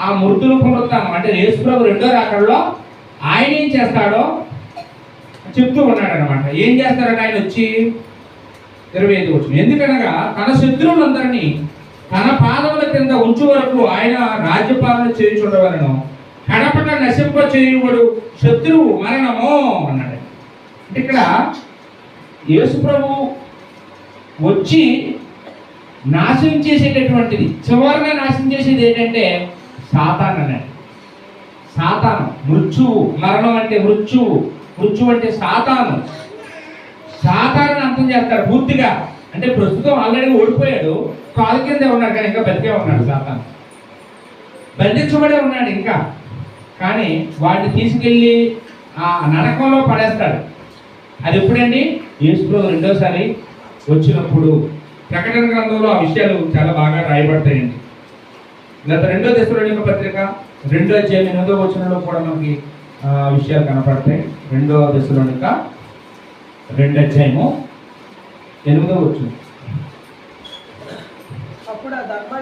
ఆ మృతుల పునరుత్థానం అంటే యేసు ప్రభు రెండో రాకడలో ఆయన ఏం చేస్తాడో చెప్తూ ఉన్నాడు అనమాట. ఏం చేస్తాడట ఆయన వచ్చి? 25 ఎందుకనగా తన శత్రువులందరినీ తన పాదముల కింద ఉంచు వరకు ఆయన రాజ్యపాలన చేయుచుండవలను, కడపట నశింప చేయువాడు శత్రువు మరణము అన్నాడు. అంటే ఇక్కడ యేసు ప్రభు వచ్చి నాశనం చేసేటటువంటిది, చివరిన నాశనం చేసేది ఏంటంటే సాతాను అన్నాడు. సాతాను, మృత్యువు. మరణం అంటే మృత్యువు, మృత్యువు అంటే సాతాను. సాతాను అంతం చేస్తాడు పూర్తిగా. అంటే ప్రస్తుతం ఆల్రెడీ ఓడిపోయాడు, కాలు కిందే ఉన్నాడు, కానీ ఇంకా బతికే ఉన్నాడు. సాతాను బంధించబడే ఉన్నాడు ఇంకా, కానీ వాటిని తీసుకెళ్ళి ఆ నరకంలో పడేస్తాడు. అది ఎప్పుడండి? యేసు ప్రభు రెండోసారి వచ్చినప్పుడు. ప్రకటన గ్రంథంలో ఆ విషయాలు చాలా బాగా రాయబడతాయండి. గత 2 దశలోనిక పత్రిక 2:8 కూడా మనకి విషయాలు కనపడతాయి. 2 దశలోనిక 2:8 అప్పుడు ఆ ధర్మ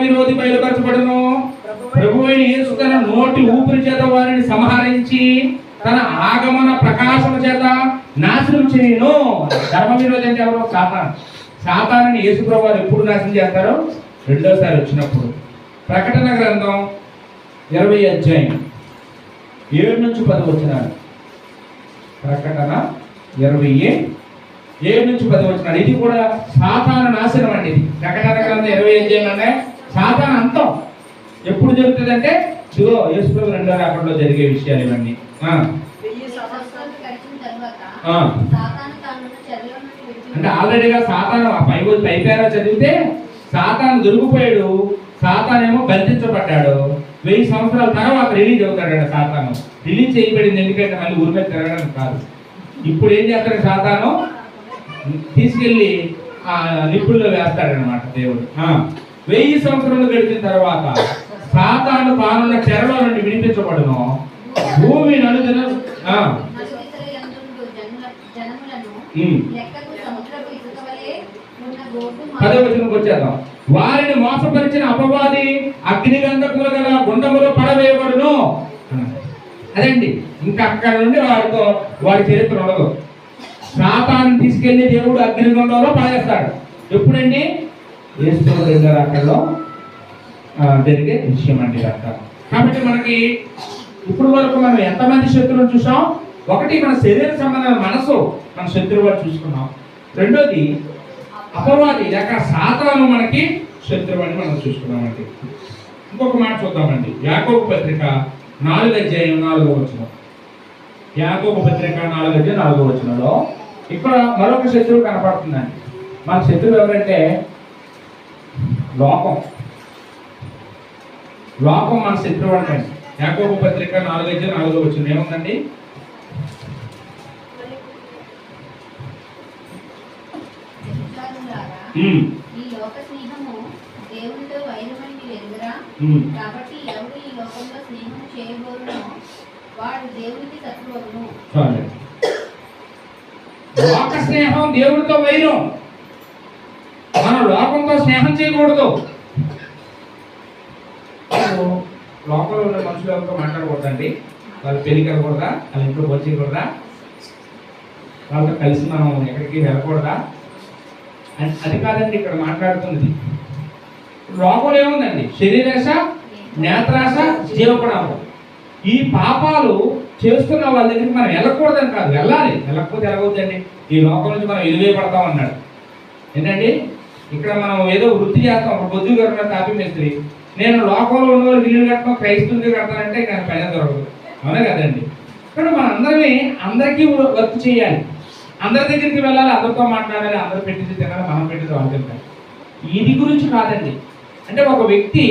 విరోధి బయలుపరచబడును. ప్రభువైన యేసు తన నోటి ఊపిరి చేత వారిని సంహరించి తన ఆగమన ప్రకాశము చేత నాశనం చేయును. ధర్మ విరోధి అంటే ఎవరు? సాతాను. సాతానుని యేసు ప్రభు వారు ఎప్పుడు నాశనం చేస్తారో? రెండోసారి వచ్చినప్పుడు. ప్రకటన గ్రంథం 20:7-10 ప్రకటన 20:7-10 ఇది కూడా సాతాను నాశనం అండి. ప్రకటన గ్రంథం 20:7 సాతాను అంతం ఎప్పుడు జరుగుతుందంటే ఇదిగో యేసు ప్రభు రెండో రాకడలో జరిగే విషయాలు ఇవన్నీ. అంటే ఆల్రెడీగా సాతాను పైపేరా చదివితే సాతాను దొరికిపోయాడు, సాతానేమో బంధించబడ్డాడు. 1000 సంవత్సరాల తర్వాత రిలీజ్ అవుతాడు. సాతాను రిలీజ్ చేయబడింది ఎందుకంటే మళ్ళీ ఊరి మీద తిరగడానికి కాదు. ఇప్పుడు ఏం చేస్తాడు? సాతాను తీసుకెళ్ళి ఆ నిప్పుల్లో వేస్తాడనమాట దేవుడు. 1000 సంవత్సరాలు గడిచిన తర్వాత సాతాను తానున్న చెరలో నుండి విడిపించబడును. భూమి నలుదిన నలుదిశల యందుండు జనములను లెక్కకు సముద్రపు ఇసుక వలె ఉన్న గోటు 10వ వచనంకి వచ్చేద్దాం. వారిని మోసపరిచిన అపవాది అగ్నిగంధకములు గల గుండములో పడవేయబడును. అదండి, ఇంకా అక్కడ నుండి వారి చరిత్ర ఉండదు. సాతాను తీసుకెళ్లి దేవుడు అగ్నిగుండంలో పడేస్తాడు. ఎప్పుడండి? యేసు అక్కడలో జరిగే విషయం అండి అక్కడ. కాబట్టి మనకి ఇప్పుడు వరకు మనం ఎంతమంది శత్రువులు చూసాం? ఒకటి మన శరీర సంబంధమైన మనసు మన శత్రువుగా చూసుకున్నాం. రెండోది అపవాది లేక సాతాను మనకి శత్రువు అని మనం చూసుకున్నామండి. ఇంకొక మాట చూద్దామండి. యాకోబు పత్రిక 4:4 యాకోబు పత్రిక 4:4 ఇక్కడ మరొక శత్రువు కనపడుతుందండి. మన శత్రువు ఎవరంటే లోకం. లోకం మన శత్రువు అంటే. యాకోబు పత్రిక 4:4 ఏముందండి? ఈ లోక స్నేహము దేవునితో వైరమని మీరు ఎరుగరా? కాబట్టి ఎవరు ఈ లోకంలో స్నేహం చేయబోరునో వాడు దేవునికి శత్రువును. లోక స్నేహం దేవుడితో వైరం. మనం లోకంతో స్నేహం చేయకూడదు. లోకంలో ఉన్న మనుషులు ఎవరితో మాట్లాడకూడదండి. వాళ్ళు పెళ్లికి వెళ్ళకూడదా, వాళ్ళ ఇంట్లో వచ్చేయకూడదా, వాళ్ళతో కలిసి మనం ఎక్కడికి వెళ్ళకూడదా అని అది కాదండి ఇక్కడ మాట్లాడుతున్నది. లోకంలో ఏముందండి? శరీరాశ, నేత్రాశ, జీవపడాము. ఈ పాపాలు చేస్తున్న వాళ్ళ దగ్గరికి మనం వెళ్ళకూడదని కాదు, వెళ్ళాలి. వెళ్ళకపోతే ఎలాగవుతుందండి? ఈ లోకం నుంచి మనం ఎలివేయబడతాం అన్నాడు. ఏంటండి? ఇక్కడ మనం ఏదో వృత్తి చేస్తాం. ఒక బొద్దు గారు తాపి మేస్త్రి, నేను లోకంలో ఉన్న వాళ్ళు ఇల్లు కట్టడం క్రైస్తవులకి కడతానంటే నాకు పైన దొరకదు. అవునా కదండి? ఇక్కడ మన అందరికీ వర్క్ చేయాలి. అందరి దగ్గరికి వెళ్ళాలి, అందరితో మాట్లాడాలి, అందరూ పెట్టింది తినాలి, మనం పెట్టింది వాళ్ళు తింటారు. ఇది గురించి కాదండి. అంటే ఒక వ్యక్తి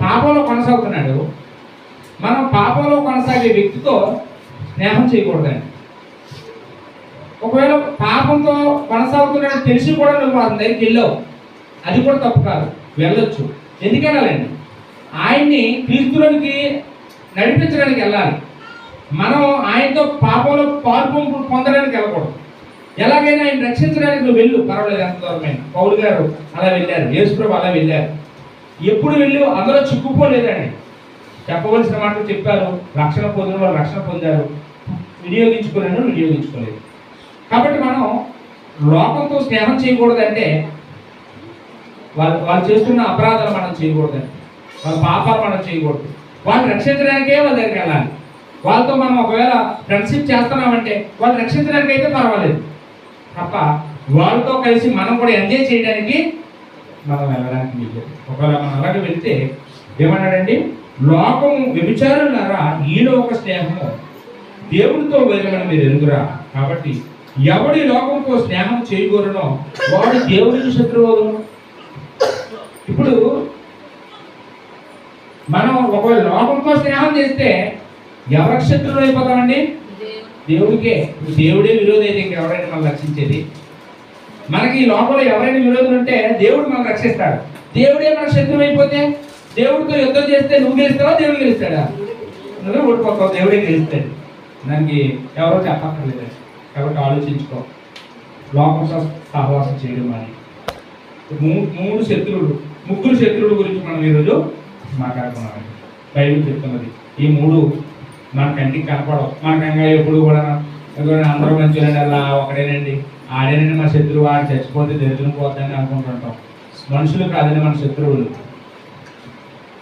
పాపంలో కొనసాగుతున్నాడు, మనం పాపంలో కొనసాగే వ్యక్తితో స్నేహం చేయకూడదండి. ఒకవేళ పాపంతో కొనసాగుతున్నాడని తెలిసి కూడా నువ్వు అతని దగ్గరికి వెళ్ళావు, అది కూడా తప్పు కాదు, వెళ్ళొచ్చు. ఎందుకు వెళ్ళాలండి? ఆయన్ని క్రీస్తులోనికి నడిపించడానికి వెళ్ళాలి. మనం ఆయనతో పాపంలో పాల్పొంపు పొందడానికి వెళ్ళకూడదు. ఎలాగైనా ఆయన రక్షించడానికి నువ్వు వెళ్ళు, పర్వాలేదు, ఎంత దూరమైన. పౌలు గారు అలా వెళ్ళారు, యేసుప్రభు అలా వెళ్ళారు. ఎప్పుడు వెళ్ళి అందులో చిక్కుకోలేదండి. చెప్పవలసిన మాటలు చెప్పారు, రక్షణ పొందిన వాళ్ళు రక్షణ పొందారు, వినియోగించుకోలేదు. కాబట్టి మనం లోకంతో స్నేహం చేయకూడదంటే వాళ్ళు చేస్తున్న అపరాధాలు మనం చేయకూడదండి, వాళ్ళ పాపాలు మనం చేయకూడదు. వాళ్ళు రక్షించడానికే వాళ్ళ దగ్గరికి వెళ్ళాలి. వాళ్ళతో మనం ఒకవేళ ఫ్రెండ్షిప్ చేస్తున్నామంటే వాళ్ళు రక్షించడానికి అయితే పర్వాలేదు తప్ప వాళ్ళతో కలిసి మనం కూడా ఎంజాయ్ చేయడానికి మనం వెళ్ళడానికి లేదు. ఒకవేళ మనం అలాగే వెళ్తే ఏమన్నాడండి? లోకం వ్యభిచారులారా ఈలో ఒక స్నేహము దేవుడితో వైరమని మీరు ఎరుగురా. కాబట్టి ఎవడి లోకంతో స్నేహం చేయకూడనో వాడు దేవుడికి శత్రువు. ఇప్పుడు మనం ఒకవేళ లోకంతో స్నేహం చేస్తే ఎవరికి శత్రువులు అయిపోతామండి? దేవుడికే. దేవుడే విరోధి అయితే ఇంకెవరైనా మనం రక్షించేది? మనకి ఈ లోకంలో ఎవరైనా విరోధులు ఉంటే దేవుడు మనం రక్షిస్తాడు. దేవుడే మన శత్రువు అయిపోతే దేవుడితో యుద్ధం చేస్తే నువ్వు గెలుస్తావా, దేవుడు గెలుస్తాడా? నువ్వే ఓడిపోతావు, దేవుడే గెలుస్తాడు. దానికి ఎవరో చెప్పక్కర్లేదు. కాబట్టి ఆలోచించుకో. లోకంతో సహవాసం చేయడం అని ముగ్గురు శత్రువుల గురించి మనం ఈరోజు మాట్లాడుకున్నామండి. బైబిల్ చెప్తున్నది ఈ మూడు మన కంటికి కనపడవు. మనకంగా ఎప్పుడు కూడా అందరూ మంచిగానండి, అలా ఒకడేనండి, ఆడేనండి మన శత్రువు, ఆడు చచ్చిపోతే దరిద్రం పోద్దని అనుకుంటుంటాం. మనుషులు కాదండి మన శత్రువులు.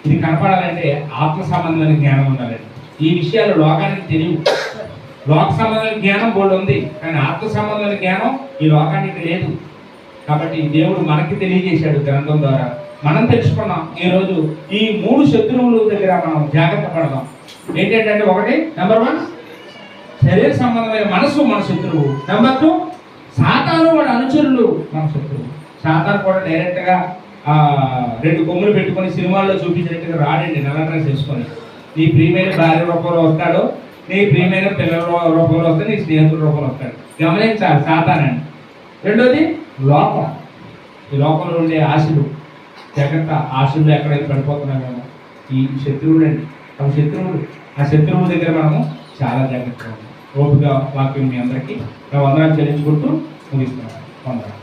ఇది కనపడాలంటే ఆత్మ సంబంధమైన జ్ఞానం ఉండాలండి. ఈ విషయాలు లోకానికి తెలియవు. లోక సంబంధమైన జ్ఞానం బోర్డు ఉంది, కానీ ఆత్మ సంబంధమైన జ్ఞానం ఈ లోకానికి లేదు. కాబట్టి దేవుడు మనకి తెలియజేశాడు గ్రంథం ద్వారా, మనం తెలుసుకున్నాం. ఈరోజు ఈ మూడు శత్రువుల దగ్గర మనం జాగ్రత్త పడదాం. ఏంటంటే ఒకటి, నెంబర్ 1 శరీర సంబంధమైన మనసు మన శత్రువు. నెంబర్ 2 సాతాను వాడు అనుచరులు మన శత్రువు. సాతాను కూడా డైరెక్ట్గా 2 కొమ్ములు పెట్టుకొని సినిమాల్లో చూపించినట్టుగా రాడండి, నల్ల డ్రెస్ వేసుకొని. నీ ప్రియమైన భార్య రూపంలో వస్తాడు, నీ ప్రియమైన పిల్లల రూపంలో వస్తాడు, నీ స్నేహితుల రూపంలో వస్తాడు. గమనించాలి సాతానండి. రెండోది లోకం. ఈ లోకంలో ఉండే ఆశలు, జాగ్రత్త. ఆశలు ఎక్కడైతే పడిపోతున్నామేమో ఈ శత్రువులు అండి. ఆ శత్రువులు, ఆ శత్రువుల దగ్గర మనము చాలా జాగ్రత్తగా ఉంటాం. ఓపిక వాక్యం మీ అందరికీ వందనాలు చెల్లించుకుంటూ ముగిస్తున్నాను. వందనాలు.